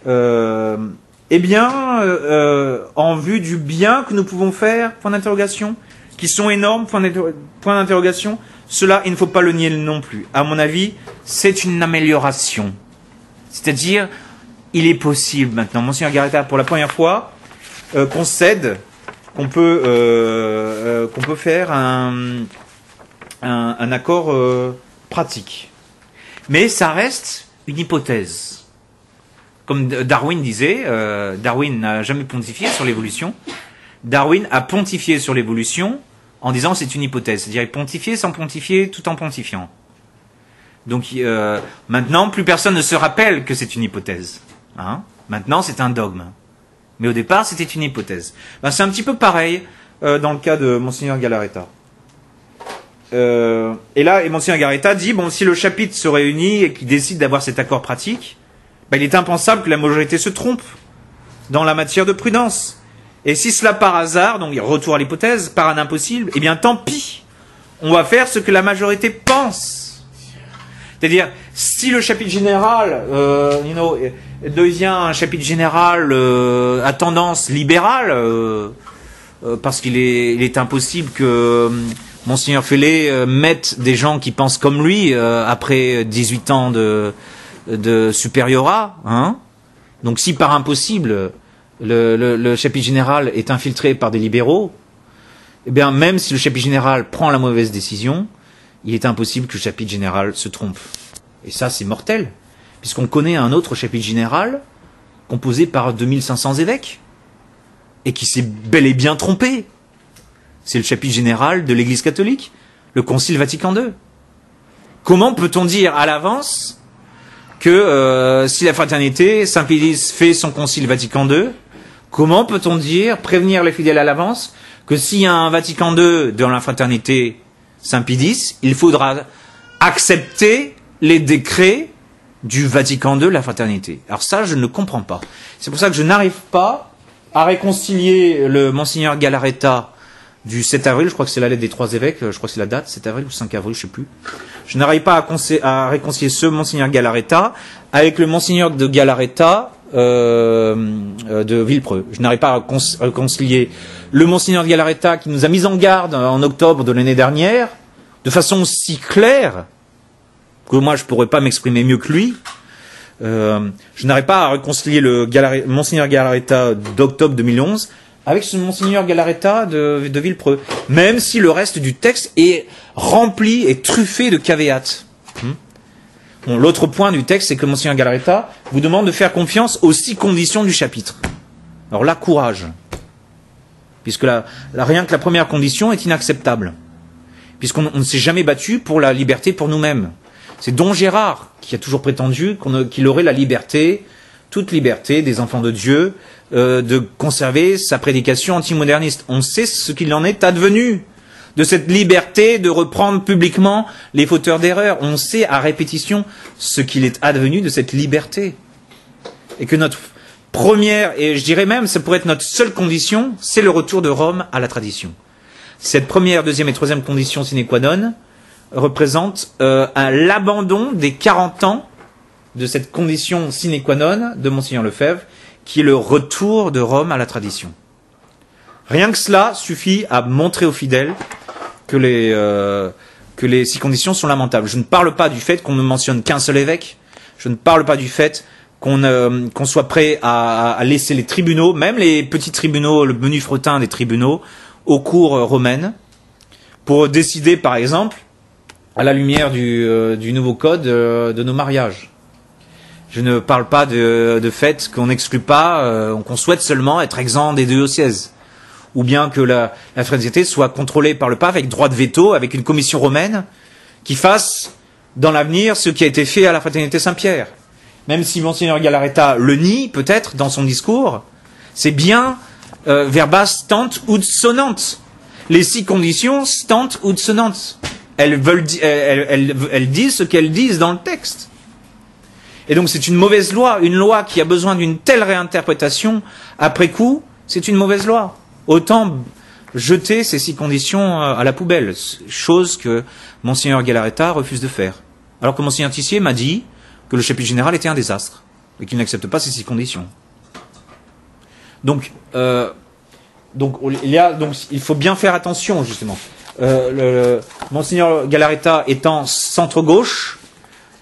Eh bien, en vue du bien que nous pouvons faire, point d'interrogation, qui sont énormes, point d'interrogation, cela, il ne faut pas le nier non plus. À mon avis, c'est une amélioration. C'est-à-dire, il est possible maintenant, Monseigneur Galarreta, pour la première fois, concède qu'on peut faire un accord pratique. Mais ça reste une hypothèse. Comme Darwin disait, Darwin n'a jamais pontifié sur l'évolution. Darwin a pontifié sur l'évolution en disant c'est une hypothèse. C'est-à-dire il pontifiait sans pontifier tout en pontifiant. Donc maintenant, plus personne ne se rappelle que c'est une hypothèse. Hein? Maintenant, c'est un dogme. Mais au départ, c'était une hypothèse. Ben, c'est un petit peu pareil dans le cas de Monseigneur Galarreta. Et Monseigneur Galarreta dit, bon, si le chapitre se réunit et qu'il décide d'avoir cet accord pratique, ben, il est impensable que la majorité se trompe dans la matière de prudence. Et si cela par hasard, donc retour à l'hypothèse, par un impossible, eh bien tant pis. On va faire ce que la majorité pense. C'est-à-dire, si le chapitre général devient un chapitre général à tendance libérale, parce qu'il est impossible que Monseigneur Fellé mette des gens qui pensent comme lui après 18 ans de supériorat. Hein. Donc si par impossible le chapitre général est infiltré par des libéraux, eh bien même si le chapitre général prend la mauvaise décision, il est impossible que le chapitre général se trompe. Et ça c'est mortel, puisqu'on connaît un autre chapitre général composé par 2500 évêques, et qui s'est bel et bien trompé. C'est le chapitre général de l'Église catholique, le Concile Vatican II. Comment peut-on dire à l'avance que si la fraternité, Saint Pédis fait son Concile Vatican II, comment peut-on dire, prévenir les fidèles à l'avance, que s'il y a un Vatican II dans la fraternité Saint Pédis, il faudra accepter les décrets du Vatican II, la fraternité. Alors ça, je ne comprends pas. C'est pour ça que je n'arrive pas à réconcilier le Monseigneur Galarreta du 7 avril, je crois que c'est la lettre des 3 évêques, je crois que c'est la date, 7 avril ou 5 avril, je sais plus. Je n'arrive pas à réconcilier ce Monseigneur Galarreta avec le Monseigneur de Galarreta de Villepreux. Je n'arrive pas à réconcilier le Monseigneur de Galarreta qui nous a mis en garde en octobre de l'année dernière, de façon si claire, que moi je pourrais pas m'exprimer mieux que lui. Je n'arrive pas à réconcilier le Monseigneur Galarreta d'octobre 2011 avec ce Monseigneur Galarreta de Villepreux, même si le reste du texte est rempli et truffé de caveats. Bon, l'autre point du texte, c'est que Monseigneur Galarreta vous demande de faire confiance aux 6 conditions du chapitre. Alors là, courage, puisque rien que la première condition est inacceptable, puisqu'on ne s'est jamais battu pour la liberté pour nous-mêmes. C'est Don Gérard qui a toujours prétendu qu'il aurait la liberté, toute liberté des enfants de Dieu, de conserver sa prédication antimoderniste. On sait ce qu'il en est advenu de cette liberté de reprendre publiquement les fauteurs d'erreur. On sait à répétition ce qu'il est advenu de cette liberté. Et que notre première, et je dirais même, ça pourrait être notre seule condition, c'est le retour de Rome à la tradition. Cette première, deuxième et troisième condition sine qua non représente l'abandon des 40 ans de cette condition sine qua non de Monseigneur Lefebvre, qui est le retour de Rome à la tradition. Rien que cela suffit à montrer aux fidèles que les 6 conditions sont lamentables. Je ne parle pas du fait qu'on ne mentionne qu'un seul évêque. Je ne parle pas du fait qu'on soit prêt à laisser les tribunaux, même les petits tribunaux, le menu fretin des tribunaux, aux cours romaines, pour décider, par exemple, à la lumière du nouveau code de nos mariages. Je ne parle pas de fait qu'on n'exclut pas, qu'on souhaite seulement être exempt des diocèses, ou bien que la fraternité soit contrôlée par le pape avec droit de veto, avec une commission romaine qui fasse dans l'avenir ce qui a été fait à la fraternité Saint-Pierre. Même si Monseigneur Galarreta le nie peut-être dans son discours, c'est bien verbas stant ut sonant. Les 6 conditions stant ut sonant. Elles disent ce qu'elles disent dans le texte. Et donc c'est une mauvaise loi, une loi qui a besoin d'une telle réinterprétation après coup, c'est une mauvaise loi. Autant jeter ces 6 conditions à la poubelle, chose que Monseigneur Galarreta refuse de faire. Alors que Monseigneur Tissier m'a dit que le chapitre général était un désastre et qu'il n'accepte pas ces 6 conditions. Donc il faut bien faire attention justement. Monseigneur Galarreta étant centre-gauche,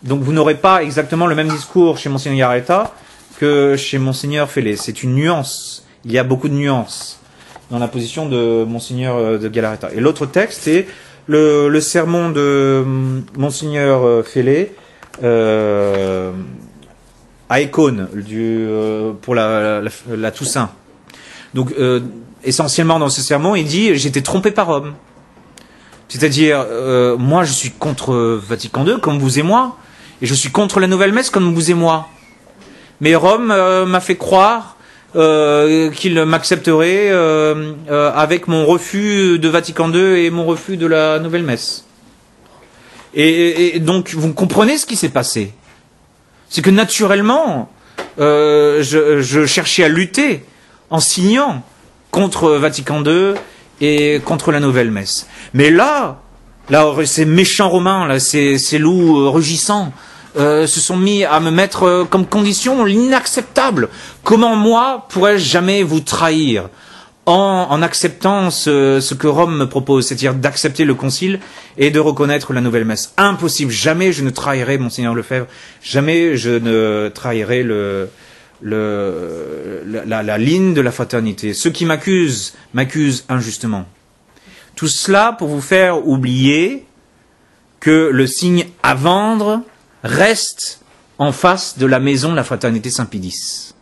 donc vous n'aurez pas exactement le même discours chez Monseigneur Galarreta que chez Monseigneur Fellé. C'est une nuance. Il y a beaucoup de nuances dans la position de Monseigneur de Galarreta. Et l'autre texte, c'est le sermon de Monseigneur Fellé à Écône pour la Toussaint. Donc essentiellement dans ce sermon, il dit « J'étais trompé par Rome ». C'est-à-dire, moi je suis contre Vatican II comme vous et moi, et je suis contre la nouvelle messe comme vous et moi. Mais Rome m'a fait croire qu'il m'accepterait avec mon refus de Vatican II et mon refus de la nouvelle messe. Et donc vous comprenez ce qui s'est passé. C'est que naturellement, je cherchais à lutter en signant contre Vatican II et contre la nouvelle messe. Mais là, ces méchants romains, là, ces loups rugissants, se sont mis à me mettre comme condition l'inacceptable. Comment moi pourrais-je jamais vous trahir en acceptant ce que Rome me propose, c'est-à-dire d'accepter le concile et de reconnaître la nouvelle messe. Impossible, jamais je ne trahirai Monseigneur Lefebvre, jamais je ne trahirai la ligne de la fraternité. Ceux qui m'accusent injustement. Tout cela pour vous faire oublier que le signe à vendre reste en face de la maison de la fraternité Saint-Pédis.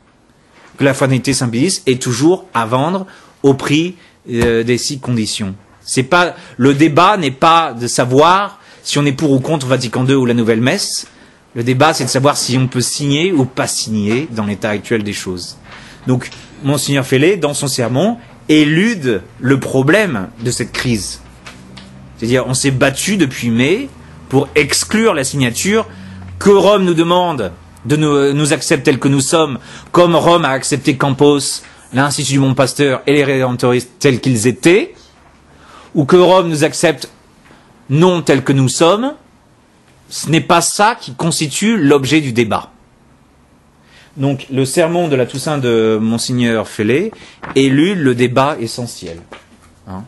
Que la fraternité Saint-Pédis est toujours à vendre au prix des 6 conditions. C'est pas, le débat n'est pas de savoir si on est pour ou contre Vatican II ou la nouvelle messe. Le débat, c'est de savoir si on peut signer ou pas signer dans l'état actuel des choses. Donc, Monseigneur Fellet, dans son sermon, élude le problème de cette crise. C'est-à-dire, on s'est battu depuis mai pour exclure la signature que Rome nous demande de nous accepter tels que nous sommes, comme Rome a accepté Campos, l'Institut du Bon Pasteur et les Rédemptoristes tels qu'ils étaient, ou que Rome nous accepte non tels que nous sommes. Ce n'est pas ça qui constitue l'objet du débat. Donc, le sermon de la Toussaint de Monseigneur Fellet élude le débat essentiel. Hein,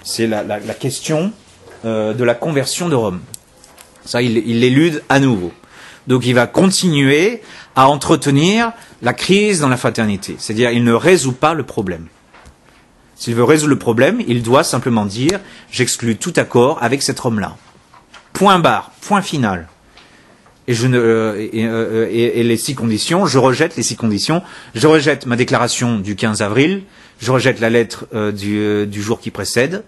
c'est la question de la conversion de Rome. Ça, il l'élude à nouveau. Donc, il va continuer à entretenir la crise dans la fraternité. C'est-à-dire, il ne résout pas le problème. S'il veut résoudre le problème, il doit simplement dire « j'exclus tout accord avec cet homme-là ». Point barre, point final. Et les 6 conditions, je rejette les 6 conditions. Je rejette ma déclaration du 15 avril, je rejette la lettre du jour qui précède.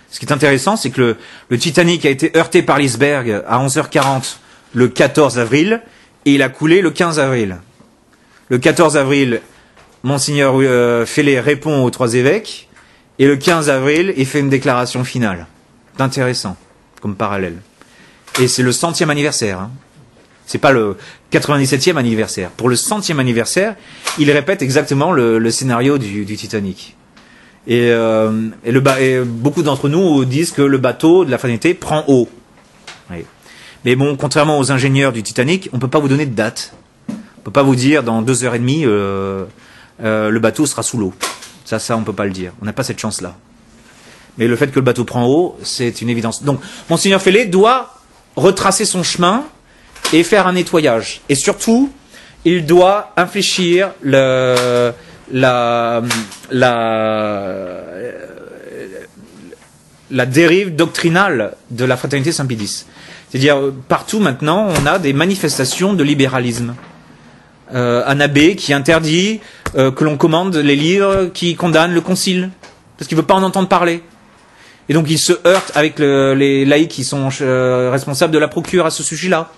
Ce qui est intéressant, c'est que le Titanic a été heurté par l'iceberg à 11h40 le 14 avril, et il a coulé le 15 avril. Le 14 avril, Monseigneur Fellet répond aux 3 évêques, et le 15 avril, il fait une déclaration finale. C'est intéressant, comme parallèle. Et c'est le 100e anniversaire. Hein. C'est pas le 97e anniversaire. Pour le 100e anniversaire, il répète exactement le scénario du Titanic. Et beaucoup d'entre nous disent que le bateau de la fraternité prend eau. Oui. Mais bon, contrairement aux ingénieurs du Titanic, on ne peut pas vous donner de date. On ne peut pas vous dire dans 2h30 le bateau sera sous l'eau. Ça, on ne peut pas le dire. On n'a pas cette chance-là. Mais le fait que le bateau prend eau, c'est une évidence. Donc, Monseigneur Fellet doit retracer son chemin et faire un nettoyage. Et surtout, il doit infléchir la dérive doctrinale de la fraternité Saint-Pédis. C'est-à-dire, partout maintenant, on a des manifestations de libéralisme. Un abbé qui interdit que l'on commande les livres qui condamnent le concile, parce qu'il ne veut pas en entendre parler. Et donc il se heurte avec les laïcs qui sont responsables de la procure à ce sujet-là.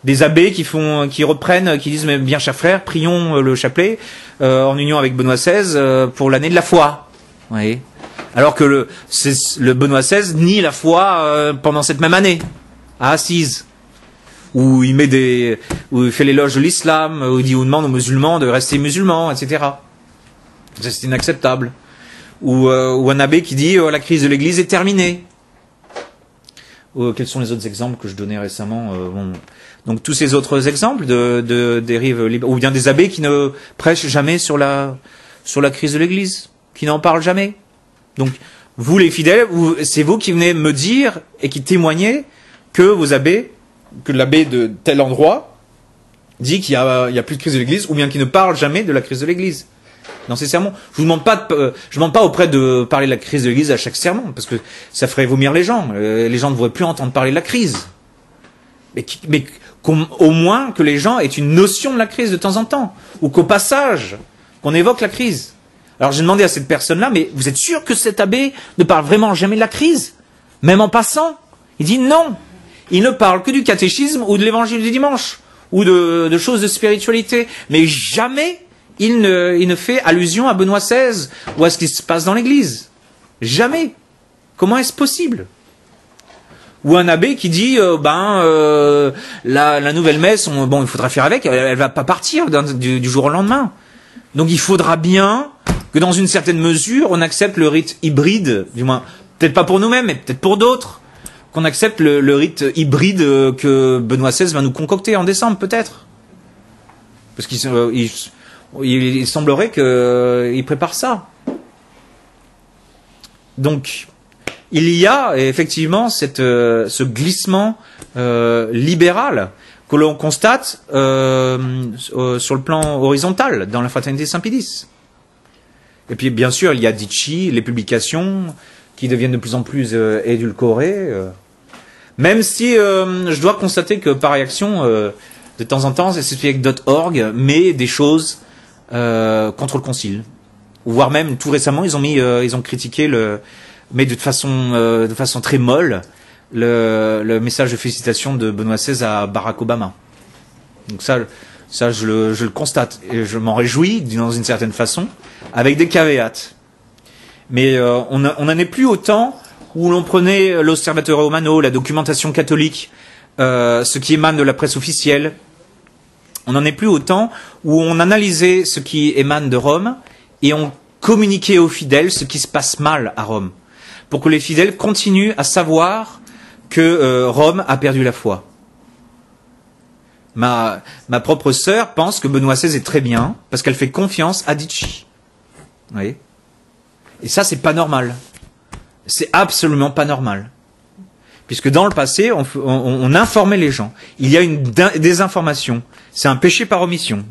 Des abbés qui reprennent, qui disent, mais bien chers frères, prions le chapelet en union avec Benoît XVI pour l'année de la foi. Oui. Alors que le Benoît XVI nie la foi pendant cette même année, à Assise, où il fait l'éloge de l'islam, où il demande aux musulmans de rester musulmans, etc. C'est inacceptable. Ou un abbé qui dit la crise de l'Église est terminée. Quels sont les autres exemples que je donnais récemment Donc tous ces autres exemples de dérives libérales, ou bien des abbés qui ne prêchent jamais sur la crise de l'Église, qui n'en parlent jamais. Donc vous les fidèles, c'est vous qui venez me dire et qui témoignez que l'abbé de tel endroit dit qu'il y a plus de crise de l'Église, ou bien qu'il ne parle jamais de la crise de l'Église dans ses sermons. Je demande pas auprès de parler de la crise de l'Église à chaque sermon, parce que ça ferait vomir les gens. Les gens ne voudraient plus entendre parler de la crise. Mais au moins que les gens aient une notion de la crise de temps en temps, ou qu'au passage, qu'on évoque la crise. Alors j'ai demandé à cette personne-là, mais vous êtes sûr que cet abbé ne parle vraiment jamais de la crise, même en passant? Il dit non. Il ne parle que du catéchisme ou de l'évangile du dimanche, ou de choses de spiritualité, mais jamais il ne fait allusion à Benoît XVI ou à ce qui se passe dans l'Église. Jamais. Comment est-ce possible? Ou un abbé qui dit la nouvelle messe, il faudra faire avec, elle va pas partir du jour au lendemain. Donc il faudra bien que dans une certaine mesure, on accepte le rite hybride, du moins, peut-être pas pour nous-mêmes, mais peut-être pour d'autres, qu'on accepte le rite hybride que Benoît XVI va nous concocter en décembre, peut-être. Parce qu'il semblerait qu'il prépare ça. Donc, il y a effectivement ce glissement libéral que l'on constate sur le plan horizontal dans la fraternité Saint-Pédis. Et puis, bien sûr, il y a Ditchy, les publications qui deviennent de plus en plus édulcorées. Même si je dois constater que par réaction, de temps en temps, SSPX.org met des choses contre le concile. Voire même, tout récemment, ils ont critiqué mais de façon très molle, le message de félicitations de Benoît XVI à Barack Obama. Donc ça je le constate et je m'en réjouis dans une certaine façon, avec des caveats. Mais on n'en est plus au temps où l'on prenait l'Osservatore Romano, la documentation catholique, ce qui émane de la presse officielle. On n'en est plus au temps où on analysait ce qui émane de Rome et on communiquait aux fidèles ce qui se passe mal à Rome, pour que les fidèles continuent à savoir que Rome a perdu la foi. Ma propre sœur pense que Benoît XVI est très bien, parce qu'elle fait confiance à Ditchy. Vous voyez ? Et ça, c'est pas normal. C'est absolument pas normal. Puisque dans le passé, on informait les gens. Il y a une désinformation. C'est un péché par omission.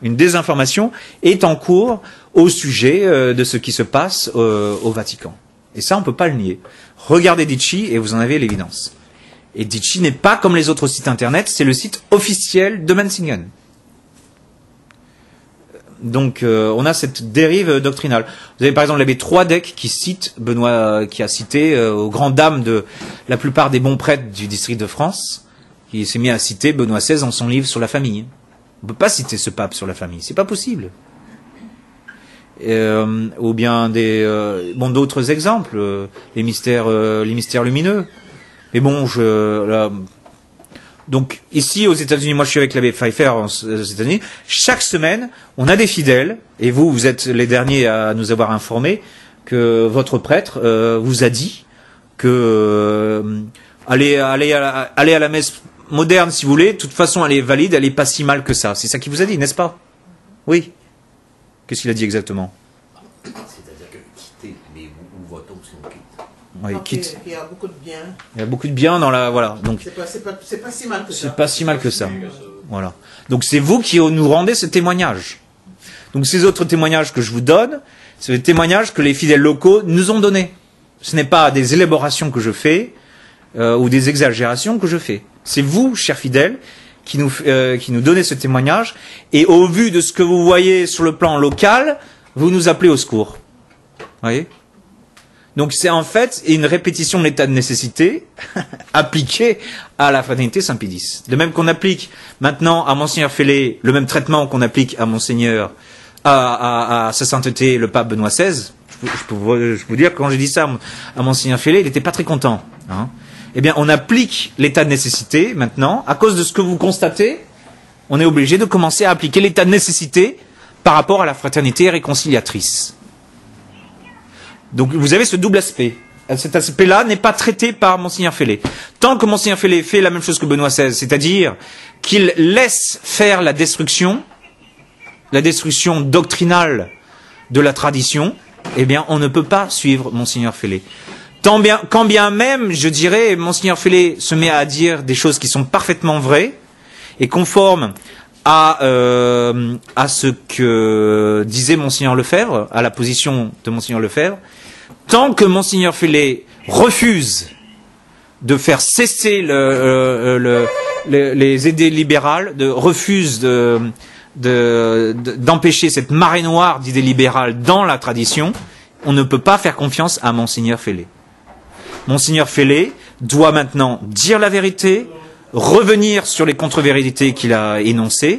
Une désinformation est en cours au sujet de ce qui se passe au Vatican. Et ça, on ne peut pas le nier. Regardez Ditchy et vous en avez l'évidence. Et Ditchy n'est pas comme les autres sites internet, c'est le site officiel de Menzingen. Donc, on a cette dérive doctrinale. Vous avez par exemple l'abbé Troidec qui cite Benoît, qui a cité aux grandes dames de la plupart des bons prêtres du district de France, qui s'est mis à citer Benoît XVI dans son livre sur la famille. On ne peut pas citer ce pape sur la famille, c'est pas possible. Ou bien d'autres exemples, les mystères lumineux. Mais bon, donc ici aux États-Unis, moi je suis avec l'abbé Pfeiffer aux États-Unis. Chaque semaine, on a des fidèles, et vous êtes les derniers à nous avoir informés que votre prêtre vous a dit que allez à la messe moderne si vous voulez. De toute façon, elle est valide, elle est pas si mal que ça. C'est ça qu'il vous a dit, n'est-ce pas? Oui. Qu'est-ce qu'il a dit exactement? C'est-à-dire que quitter, mais où va-t-on si on quitte? Oui, quitte. Il y a beaucoup de bien. Il y a beaucoup de bien dans la voilà. Donc c'est pas si mal que ça. C'est pas si mal que ça. Voilà. Donc c'est vous qui nous rendez ce témoignage. Donc ces autres témoignages que je vous donne, c'est des témoignages que les fidèles locaux nous ont donnés. Ce n'est pas des élaborations que je fais ou des exagérations que je fais. C'est vous, chers fidèles, qui nous donnez ce témoignage. Et au vu de ce que vous voyez sur le plan local, vous nous appelez au secours. Vous voyez ? Donc c'est en fait une répétition de l'état de nécessité appliquée à la fraternité Saint-Pédis. De même qu'on applique maintenant à Monseigneur Fellé le même traitement qu'on applique à Monseigneur, à sa sainteté le pape Benoît XVI. Je peux vous dire que quand j'ai dit ça à Monseigneur Fellé, il n'était pas très content. Hein. Eh bien, on applique l'état de nécessité maintenant. À cause de ce que vous constatez, on est obligé de commencer à appliquer l'état de nécessité par rapport à la fraternité réconciliatrice. Donc vous avez ce double aspect. Cet aspect-là n'est pas traité par Monseigneur Fellé. Tant que Monseigneur Fellé fait la même chose que Benoît XVI, c'est-à-dire qu'il laisse faire la destruction doctrinale de la tradition, eh bien on ne peut pas suivre Monseigneur Fellé. Quand bien même, je dirais, Monseigneur Fellé se met à dire des choses qui sont parfaitement vraies et conformes à ce que disait Monseigneur Lefebvre, à la position de Monseigneur Lefebvre, tant que Monseigneur Fellé refuse de faire cesser les idées libérales, refuse d'empêcher cette marée noire d'idées libérales dans la tradition, on ne peut pas faire confiance à Monseigneur Fellé. Monseigneur Fellé doit maintenant dire la vérité, revenir sur les contre-vérités qu'il a énoncées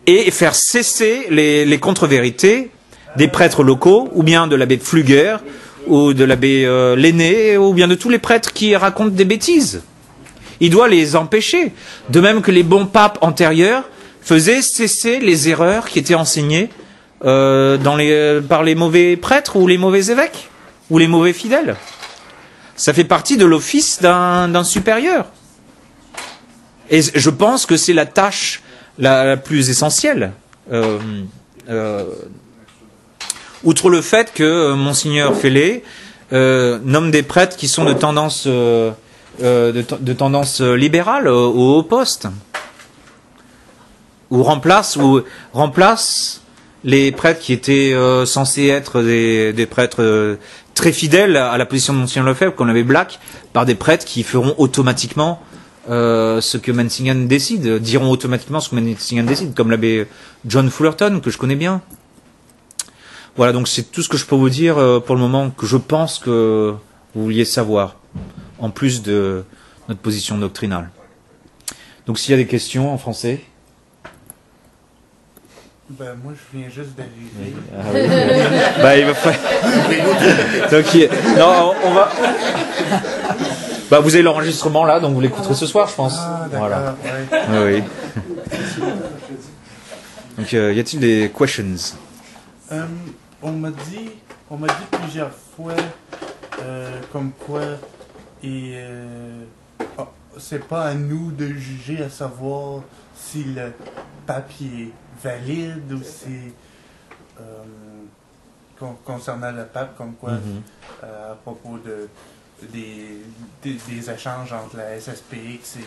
et faire cesser les contre-vérités des prêtres locaux, ou bien de l'abbé Pflüger, ou de l'abbé Lenné, ou bien de tous les prêtres qui racontent des bêtises. Il doit les empêcher. De même que les bons papes antérieurs faisaient cesser les erreurs qui étaient enseignées par les mauvais prêtres ou les mauvais évêques, ou les mauvais fidèles. Ça fait partie de l'office d'un supérieur. Et je pense que c'est la tâche la plus essentielle. Outre le fait que Monseigneur Fellé nomment des prêtres qui sont de tendance libérale au haut poste, ou remplace les prêtres qui étaient censés être des prêtres très fidèles à la position de Monseigneur Lefebvre, qu'on avait Black, par des prêtres qui feront automatiquement ce que Mensingham décide, diront automatiquement ce que Mensingham décide, comme l'abbé John Fullerton, que je connais bien. Voilà, donc c'est tout ce que je peux vous dire pour le moment, que je pense que vous vouliez savoir, en plus de notre position doctrinale. Donc s'il y a des questions en français. Ben, moi, je viens juste d'arriver. Ah oui. Bah, il va faire. Donc, non, on va. Bah, vous avez l'enregistrement là, donc vous l'écouterez ce soir, je pense. Ah, d'accord, voilà. ouais. Oui. Donc, y a-t-il des questions? On m'a dit plusieurs fois, comme quoi, c'est pas à nous de juger, à savoir si le papier est valide ou si, concernant le pape, comme quoi, à propos des échanges entre la SSPX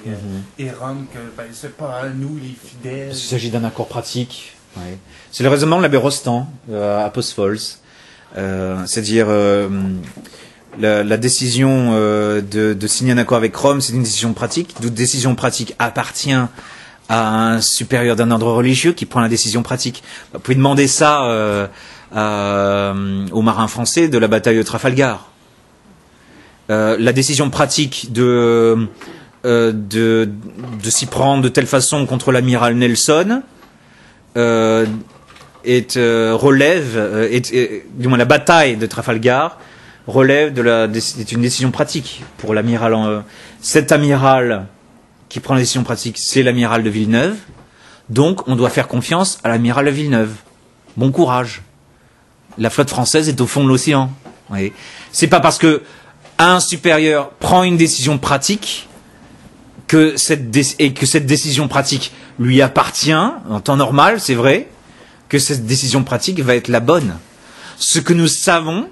et Rome, que ben, c'est pas à nous les fidèles. Il s'agit d'un accord pratique. Ouais. C'est le raisonnement de l'abbé Rostand à Post Falls, c'est-à-dire la décision de signer un accord avec Rome, c'est une décision pratique. Toute décision pratique appartient à un supérieur d'un ordre religieux qui prend la décision pratique. Vous pouvez demander ça aux marins français de la bataille de Trafalgar. La décision pratique de s'y prendre de telle façon contre l'amiral Nelson relève, du moins la bataille de Trafalgar relève est une décision pratique pour l'amiral. Cet amiral qui prend la décision pratique, c'est l'amiral de Villeneuve. Donc, on doit faire confiance à l'amiral de Villeneuve. Bon courage. La flotte française est au fond de l'océan. Oui. C'est pas parce que un supérieur prend une décision pratique que cette décision pratique lui appartient en temps normal, c'est vrai, que cette décision pratique va être la bonne. Ce que nous savons,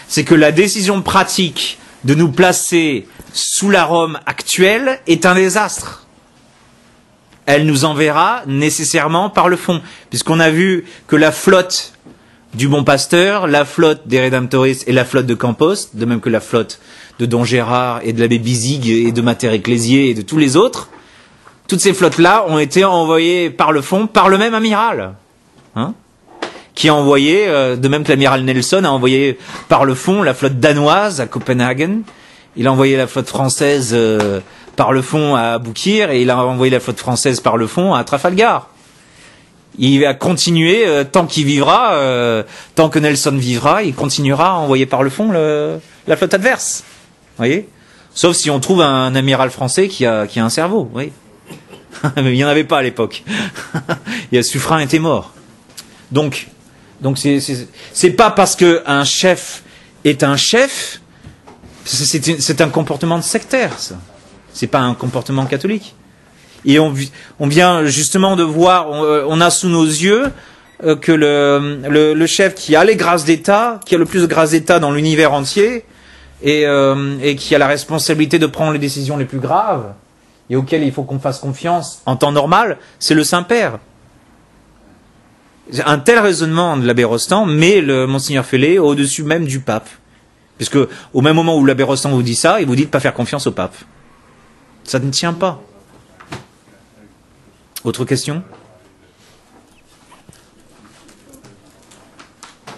c'est que la décision pratique de nous placer sous la Rome actuelle est un désastre. Elle nous enverra nécessairement par le fond, puisqu'on a vu que la flotte du Bon Pasteur, la flotte des Redemptoris et la flotte de Campos, de même que la flotte de Don Gérard et de l'abbé Bizig et de Mater Ecclésié et de tous les autres, toutes ces flottes-là ont été envoyées par le fond par le même amiral, qui a envoyé, de même que l'amiral Nelson a envoyé par le fond la flotte danoise à Copenhague, il a envoyé la flotte française par le fond à Aboukir et il a envoyé la flotte française par le fond à Trafalgar. Il va continuer tant qu'il vivra, tant que Nelson vivra, il continuera à envoyer par le fond la flotte adverse. Voyez, sauf si on trouve un amiral français qui a un cerveau. Oui. Mais il n'y en avait pas à l'époque. Suffren était mort. Donc c'est pas parce que un chef est un chef, c'est un comportement de sectaire, ça. C'est pas un comportement catholique. Et on vient justement de voir, on a sous nos yeux que le chef qui a les grâces d'État, qui a le plus de grâces d'État dans l'univers entier, et qui a la responsabilité de prendre les décisions les plus graves, et auxquelles il faut qu'on fasse confiance en temps normal, c'est le Saint-Père. Un tel raisonnement de l'abbé Rostand met le Monseigneur Fellé au-dessus même du pape. Puisque au même moment où l'abbé Rostand vous dit ça, il vous dit de ne pas faire confiance au pape. Ça ne tient pas. Autre question?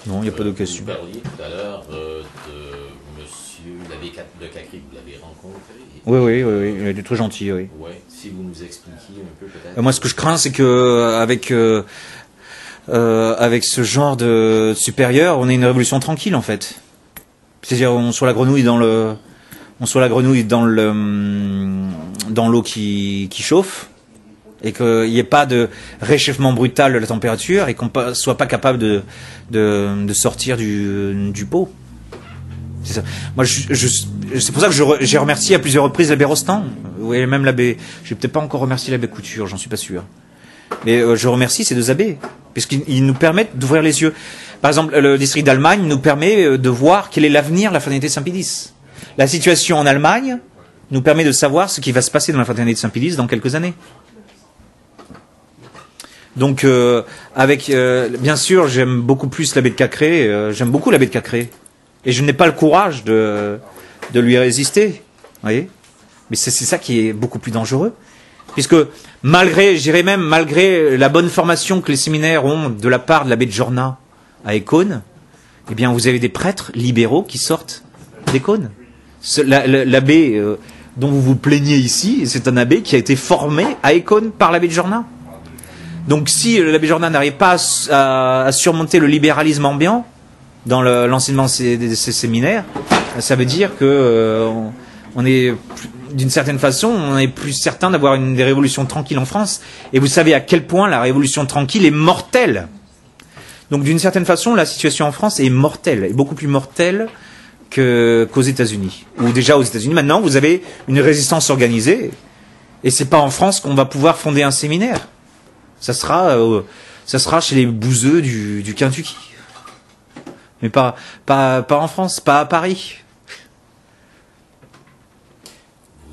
Non, il n'y a pas de question. Vous parliez tout à l'heure de monsieur l'abbé de Cacré, vous l'avez rencontré? Oui, il est très gentil, oui. Ouais, si vous nous expliquiez un peu peut-être. Moi, ce que je crains, c'est que avec ce genre de supérieur, on ait une révolution tranquille, en fait. C'est-à-dire, on soit la grenouille dans l'eau qui chauffe, et qu'il n'y ait pas de réchauffement brutal de la température, et qu'on ne soit pas capable de sortir du pot. C'est ça. Moi, c'est pour ça que j'ai remercié à plusieurs reprises l'abbé Rostand. Oui, même l'abbé. J'ai peut-être pas encore remercié l'abbé Couture, j'en suis pas sûr. Mais je remercie ces deux abbés, puisqu'ils nous permettent d'ouvrir les yeux. Par exemple, le district d'Allemagne nous permet de voir quel est l'avenir de la fraternité de Saint-Pédis. La situation en Allemagne nous permet de savoir ce qui va se passer dans la fraternité de Saint-Pédis dans quelques années. Donc, bien sûr, j'aime beaucoup plus l'abbé de Cacré. J'aime beaucoup l'abbé de Cacré, et je n'ai pas le courage de lui résister. Vous voyez ? Mais c'est ça qui est beaucoup plus dangereux, puisque malgré la bonne formation que les séminaires ont de la part de l'abbé de Jorna à Écône, eh bien, vous avez des prêtres libéraux qui sortent d'Écône. L'abbé dont vous vous plaignez ici, c'est un abbé qui a été formé à Écône par l'abbé de Jorna. Donc si l'abbé Jordan n'arrive pas à surmonter le libéralisme ambiant dans l'enseignement de ces séminaires, ça veut dire que on est, d'une certaine façon, on est plus certain d'avoir des révolutions tranquilles en France. Et vous savez à quel point la révolution tranquille est mortelle. Donc d'une certaine façon, la situation en France est mortelle, est beaucoup plus mortelle qu'aux États-Unis. Ou déjà aux États-Unis, maintenant, vous avez une résistance organisée, et c'est pas en France qu'on va pouvoir fonder un séminaire. Ça sera chez les bouseux du Kentucky. Mais pas en France, pas à Paris.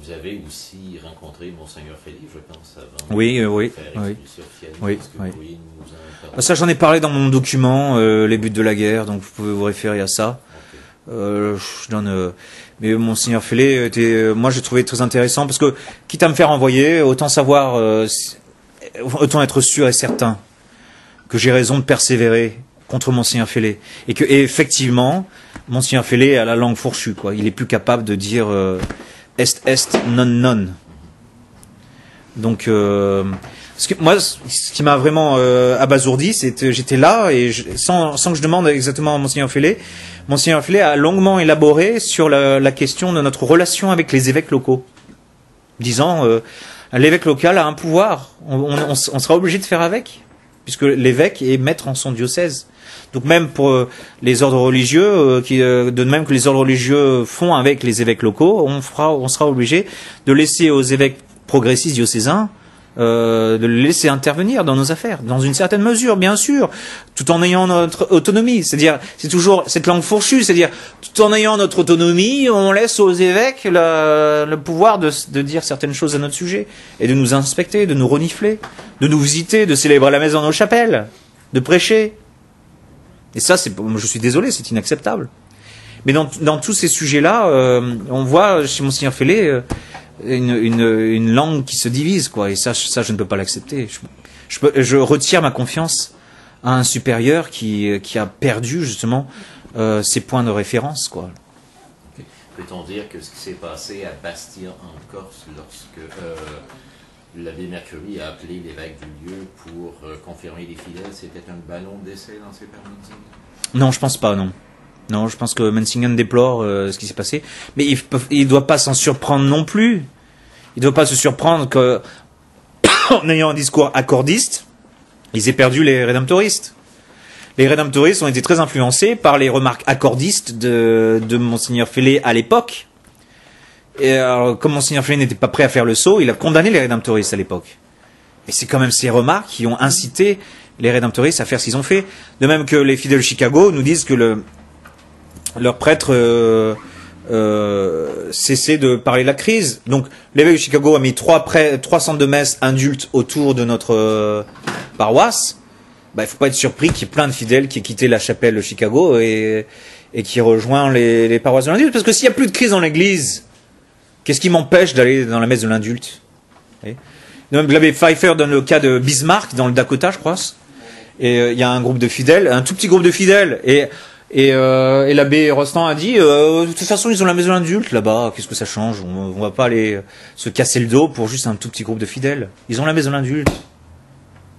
Vous avez aussi rencontré Monseigneur Félix, je pense, avant Oui. Ça, j'en ai parlé dans mon document, Les buts de la guerre, donc vous pouvez vous référer à ça. Okay. Mais Monseigneur Félix était, moi, j'ai trouvé très intéressant, parce que, quitte à me faire envoyer, autant savoir... autant être sûr et certain que j'ai raison de persévérer contre Monseigneur Félix, et que effectivement Monseigneur Félix a la langue fourchue, quoi. Il est plus capable de dire est non. Donc ce qui m'a vraiment abasourdi, c'est que j'étais là et sans que je demande exactement à Monseigneur Félix a longuement élaboré sur la question de notre relation avec les évêques locaux, disant l'évêque local a un pouvoir, on sera obligé de faire avec, puisque l'évêque est maître en son diocèse. Donc même pour les ordres religieux, de même que les ordres religieux font avec les évêques locaux, on sera obligé de laisser aux évêques progressistes diocésains de les laisser intervenir dans nos affaires, dans une certaine mesure, bien sûr, tout en ayant notre autonomie. C'est-à-dire, c'est toujours cette langue fourchue, c'est-à-dire, tout en ayant notre autonomie, on laisse aux évêques le pouvoir de dire certaines choses à notre sujet, et de nous inspecter, de nous renifler, de nous visiter, de célébrer la messe dans nos chapelles, de prêcher. Et ça, je suis désolé, c'est inacceptable. Mais dans tous ces sujets-là, on voit chez Monseigneur Félix une langue qui se divise, quoi. Et ça, je ne peux pas l'accepter. Je retire ma confiance à un supérieur qui a perdu justement ses points de référence, quoi. Okay. Peut-on dire que ce qui s'est passé à Bastia en Corse, lorsque l'abbé Mercury a appelé l'évêque du lieu pour confirmer les fidèles, c'était un ballon d'essai dans ses permanences? Non, je pense pas, non. Non, je pense que Menzingen déplore ce qui s'est passé, mais il doit pas s'en surprendre non plus. Il doit pas se surprendre que, en ayant un discours accordiste, ils aient perdu les rédemptoristes. Les rédemptoristes ont été très influencés par les remarques accordistes de Monseigneur Félix à l'époque. Et alors, comme Monseigneur Félix n'était pas prêt à faire le saut, il a condamné les rédemptoristes à l'époque. Et c'est quand même ces remarques qui ont incité les rédemptoristes à faire ce qu'ils ont fait. De même que les fidèles de Chicago nous disent que leur prêtre cessait de parler de la crise. Donc l'évêque de Chicago a mis 3 centres de messe indultes autour de notre paroisse. Il ne faut pas être surpris qu'il y ait plein de fidèles qui aient quitté la chapelle de Chicago et qui rejoignent les paroisses de l'indulte. Parce que s'il n'y a plus de crise dans l'église, qu'est-ce qui m'empêche d'aller dans la messe de l'indulte? L'abbé Pfeiffer donne le cas de Bismarck dans le Dakota, je crois. Et il y a un groupe de fidèles, un tout petit groupe de fidèles, et l'abbé Rostand a dit de toute façon ils ont la maison d'indulte là-bas, qu'est-ce que ça change, on va pas aller se casser le dos pour juste un tout petit groupe de fidèles. Ils ont la maison d'indulte.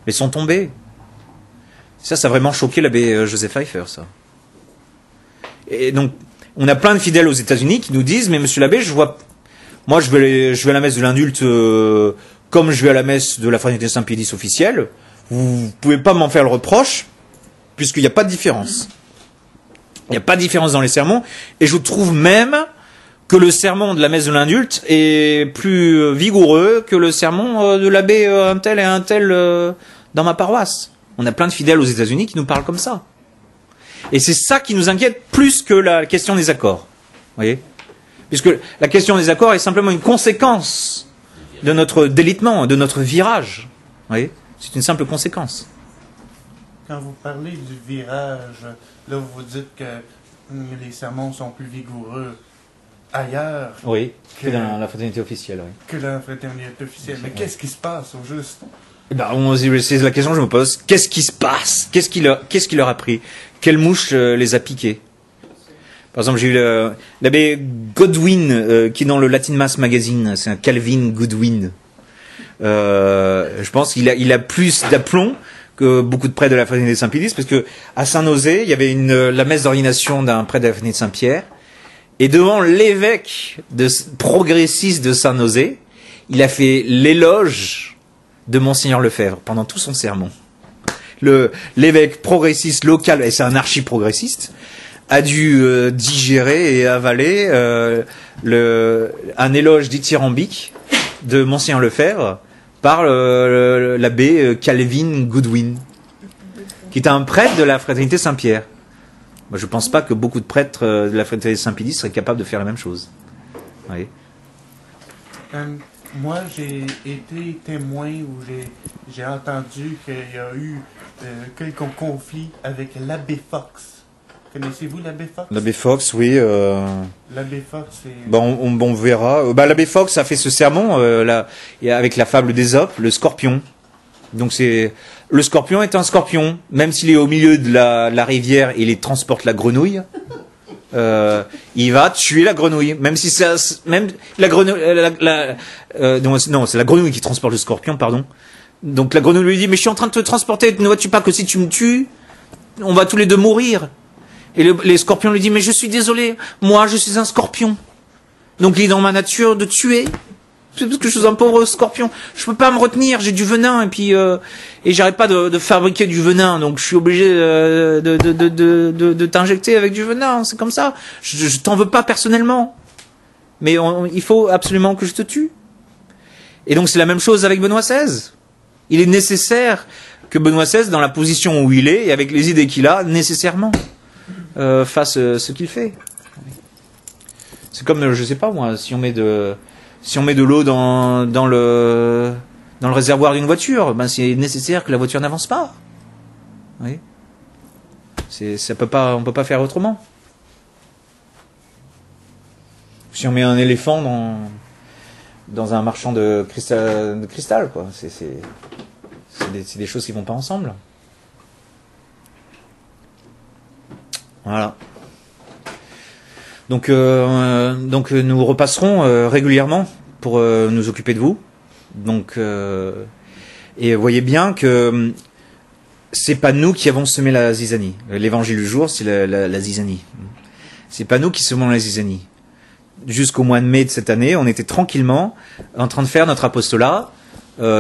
Ils sont tombés. Ça a vraiment choqué l'abbé Joseph Pfeiffer, ça. Et donc on a plein de fidèles aux États-Unis qui nous disent mais monsieur l'abbé, moi je vais à la messe de l'indulte comme je vais à la messe de la fraternité Saint-Pédis officielle. Vous pouvez pas m'en faire le reproche puisqu'il n'y a pas de différence. Il n'y a pas de différence dans les sermons, et je trouve même que le sermon de la messe de l'indulte est plus vigoureux que le sermon de l'abbé un tel et un tel dans ma paroisse. On a plein de fidèles aux États-Unis qui nous parlent comme ça. Et c'est ça qui nous inquiète plus que la question des accords. Vous voyez ? Puisque la question des accords est simplement une conséquence de notre délitement, de notre virage. Vous voyez ? C'est une simple conséquence. Quand vous parlez du virage, là vous dites que les sermons sont plus vigoureux ailleurs Oui, que dans la fraternité officielle, oui. que dans la fraternité officielle. Mais qu'est-ce qui se passe au juste? C'est la question que je me pose. Qu'est-ce qui se passe ? Qu'est-ce qui leur a pris ? Quelle mouche les a piqués ? Par exemple, j'ai eu l'abbé Godwin, qui est dans le Latin Mass Magazine, c'est un Calvin Goodwin. Je pense qu'il a plus d'aplomb que beaucoup de prêtres de la fraternité de Saint-Pédis, parce que à Saint-Nosé, il y avait la messe d'ordination d'un prêtre de la fraternité de Saint-Pierre, et devant l'évêque progressiste de Saint-Nosé, il a fait l'éloge de Monseigneur Lefebvre pendant tout son sermon. L'évêque progressiste local, et c'est un archi-progressiste, a dû digérer et avaler un éloge dithyrambique de Monseigneur Lefebvre par l'abbé Calvin Goodwin, qui est un prêtre de la fraternité Saint-Pierre. Moi, je ne pense pas que beaucoup de prêtres de la fraternité Saint-Pédis seraient capables de faire la même chose. Oui. Moi, j'ai été témoin où j'ai entendu qu'il y a eu quelques conflits avec l'abbé Fox. Connaissez-vous l'abbé Fox? L'abbé Fox, oui. L'abbé Fox, c'est... On verra. L'abbé Fox a fait ce sermon avec la fable d'Ésope, le scorpion. Donc le scorpion est un scorpion, même s'il est au milieu de la rivière et il transporte la grenouille. Il va tuer la grenouille, même si même la grenouille. Non, c'est la grenouille qui transporte le scorpion, pardon. Donc la grenouille lui dit: mais je suis en train de te transporter. Ne vois-tu pas que si tu me tues, on va tous les deux mourir? Et les scorpions lui disent: mais je suis désolé, moi je suis un scorpion. Donc il est dans ma nature de tuer. C'est parce que je suis un pauvre scorpion. Je peux pas me retenir, j'ai du venin et puis et j'arrête pas de fabriquer du venin, donc je suis obligé de t'injecter avec du venin. C'est comme ça. Je t'en veux pas personnellement, mais il faut absolument que je te tue. Et donc c'est la même chose avec Benoît XVI. Il est nécessaire que Benoît XVI, dans la position où il est et avec les idées qu'il a, nécessairement fasse ce qu'il fait. C'est comme, je sais pas moi, si on met de l'eau dans le réservoir d'une voiture, ben c'est nécessaire que la voiture n'avance pas. Oui. On peut pas faire autrement. Si on met un éléphant dans un marchand de cristal, quoi, c'est des choses qui vont pas ensemble. Voilà. Donc nous repasserons régulièrement pour nous occuper de vous. Donc et voyez bien que c'est pas nous qui avons semé la zizanie. L'évangile du jour, c'est la zizanie. C'est pas nous qui semons la zizanie. Jusqu'au mois de mai de cette année, on était tranquillement en train de faire notre apostolat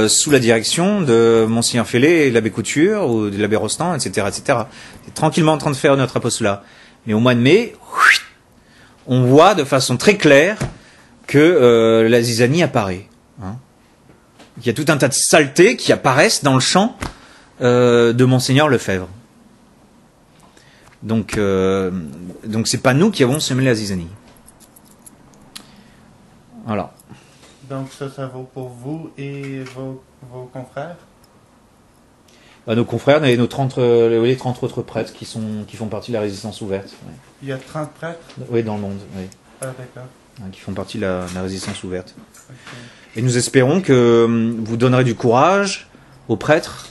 sous la direction de Monseigneur Fellet et de l'abbé Couture ou de l'abbé Rostand, etc., etc. On est tranquillement en train de faire notre apostolat. Mais au mois de mai, on voit de façon très claire que la zizanie apparaît. Hein. Il y a tout un tas de saletés qui apparaissent dans le champ de Monseigneur Lefebvre. Donc c'est pas nous qui avons semé la zizanie. Voilà. Donc ça vaut pour vous et vos confrères? Nos confrères et nos 30 autres prêtres qui font partie de la résistance ouverte. Ouais. Il y a 30 prêtres? Oui, dans le monde. Oui. Ah, d'accord. Qui font partie de la résistance ouverte. Okay. Et nous espérons que vous donnerez du courage aux prêtres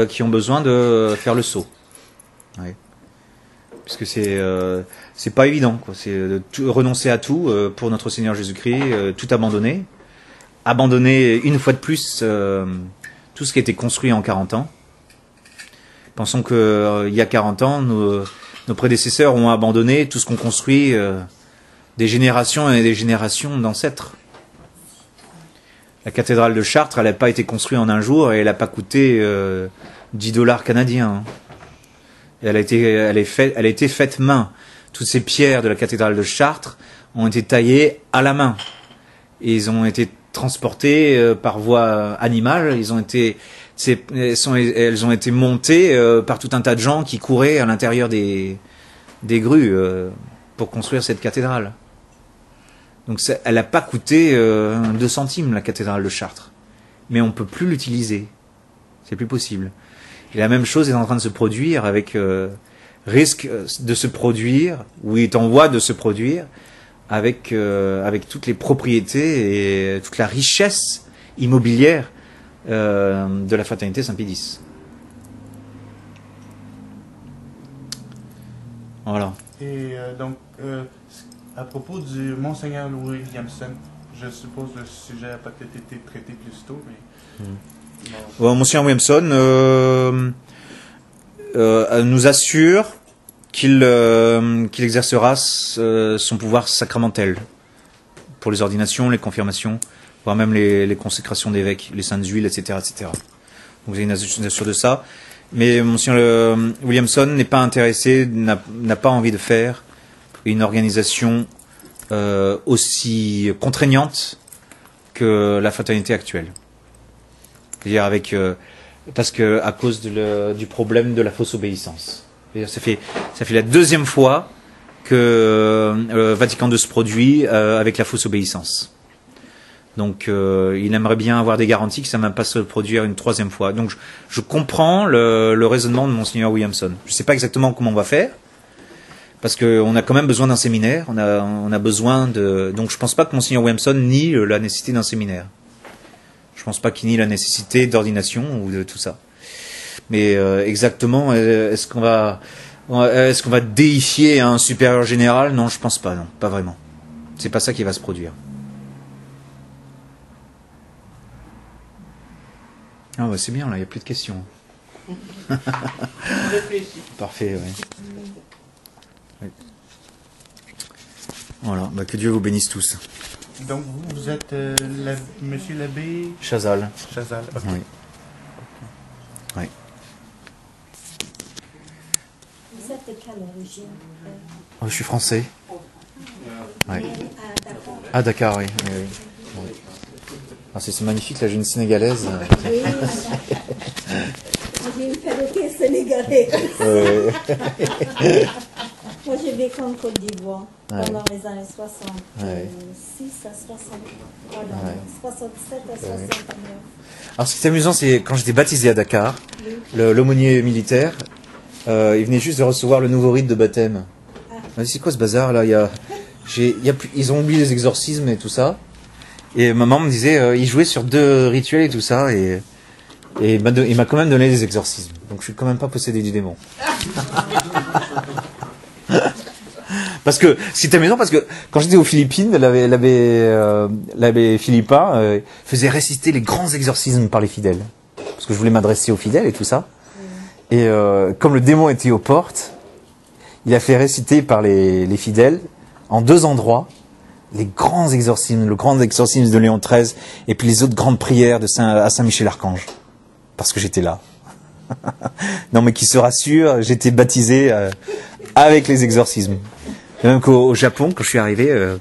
qui ont besoin de faire le saut. Oui. Puisque c'est pas évident, quoi. C'est de renoncer à tout pour notre Seigneur Jésus-Christ, tout abandonner. Abandonner une fois de plus tout ce qui a été construit en 40 ans. Pensons qu'il y a 40 ans, nos prédécesseurs ont abandonné tout ce qu'on construit des générations et des générations d'ancêtres. La cathédrale de Chartres, elle n'a pas été construite en un jour et elle n'a pas coûté $10 canadiens. Hein. Et elle a été faite main. Toutes ces pierres de la cathédrale de Chartres ont été taillées à la main. Et ils ont été transportés par voie animale. Elles ont été montées par tout un tas de gens qui couraient à l'intérieur des des grues pour construire cette cathédrale. Donc elle n'a pas coûté 2 centimes, la cathédrale de Chartres. Mais on ne peut plus l'utiliser. C'est plus possible. Et la même chose est en train de se produire avec risque de se produire, ou est en voie de se produire, avec toutes les propriétés et toute la richesse immobilière de la fraternité Saint-Pédis. Voilà. Et donc, à propos du Monseigneur Williamson, je suppose le sujet a peut-être été traité plus tôt, mais... Bon, Monseigneur Williamson nous assure qu'il exercera son pouvoir sacramentel pour les ordinations, les confirmations, voire même les consécrations d'évêques, les saintes huiles, etc., etc. Donc vous avez une assurance de ça. Mais Monseigneur Williamson n'est pas intéressé, n'a pas envie de faire une organisation aussi contraignante que la fraternité actuelle. C'est-à-dire parce que à cause du problème de la fausse obéissance. Ça fait la 2e fois que Vatican II se produit avec la fausse obéissance. Donc il aimerait bien avoir des garanties que ça ne va pas se produire une 3e fois. Donc je comprends le raisonnement de Monseigneur Williamson. Je ne sais pas exactement comment on va faire, parce qu'on a quand même besoin d'un séminaire. On a besoin de. Donc je ne pense pas que Monseigneur Williamson nie la nécessité d'un séminaire. Je ne pense pas qu'il nie la nécessité d'ordination ou de tout ça. Mais exactement, est-ce qu'on va déifier un supérieur général? Non, je pense pas, non, pas vraiment. C'est pas ça qui va se produire. Ah bah c'est bien, là, il n'y a plus de questions. Parfait, oui. Oui. Voilà, bah, que Dieu vous bénisse tous. Donc vous êtes Monsieur l'abbé Chazal. Chazal, ok. Oui. Oui. Vous êtes de quelle origine? Oh, je suis français. Oui. À Dakar. Ah, Dakar, oui. Oui, oui. Oui. Ah, c'est magnifique, là j'ai une sénégalaise. Oui. J'ai une perroquet sénégalais. Moi j'ai vécu en Côte d'Ivoire pendant les années 66 à 60. Pardon, 67 à 69. Alors ce qui est amusant, c'est quand j'étais baptisé à Dakar, l'aumônier militaire, il venait juste de recevoir le nouveau rite de baptême. Il m'a dit, c'est quoi ce bazar là? Ils ont oublié les exorcismes et tout ça. Et maman me disait, il jouait sur 2 rituels et tout ça, et il m'a quand même donné des exorcismes. Donc je suis quand même pas possédé du démon. Parce que c'est amusant, parce que quand j'étais aux Philippines, l'abbé Philippin faisait réciter les grands exorcismes par les fidèles. Parce que je voulais m'adresser aux fidèles et tout ça. Et comme le démon était aux portes, il a fait réciter par les fidèles, en 2 endroits, les grands exorcismes, le grand exorcisme de Léon XIII, et puis les autres grandes prières à Saint-Michel-Archange. Parce que j'étais là. Non mais qui se rassure, j'étais baptisé avec les exorcismes. Et même qu'au Japon, quand je suis arrivé,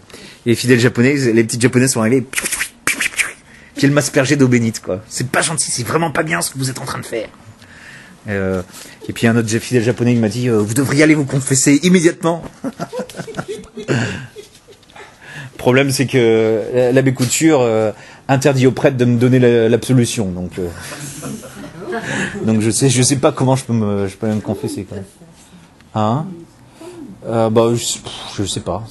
les fidèles japonais, les petites japonaises sont arrivées, puis elles m'aspergeaient d'eau bénite, quoi. C'est pas gentil, c'est vraiment pas bien ce que vous êtes en train de faire. Et puis un autre fidèle japonais, il m'a dit, vous devriez aller vous confesser immédiatement. Le problème, c'est que l'abbé Couture interdit aux prêtres de me donner l'absolution, donc je sais pas comment je peux me confesser, quoi. Hein? Bah, je sais pas.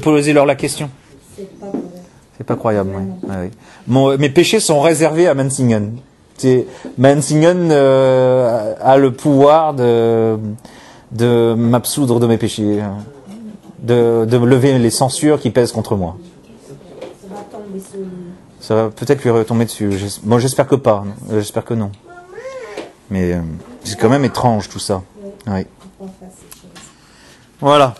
Posez-leur la question. C'est pas croyable. Oui. Mes péchés sont réservés à Mansingen. Mansingen a le pouvoir de m'absoudre de mes péchés, de lever les censures qui pèsent contre moi. Ça va peut-être lui retomber dessus. Bon, j'espère que pas. J'espère que non. Mais c'est quand même étrange tout ça. Oui. Voilà.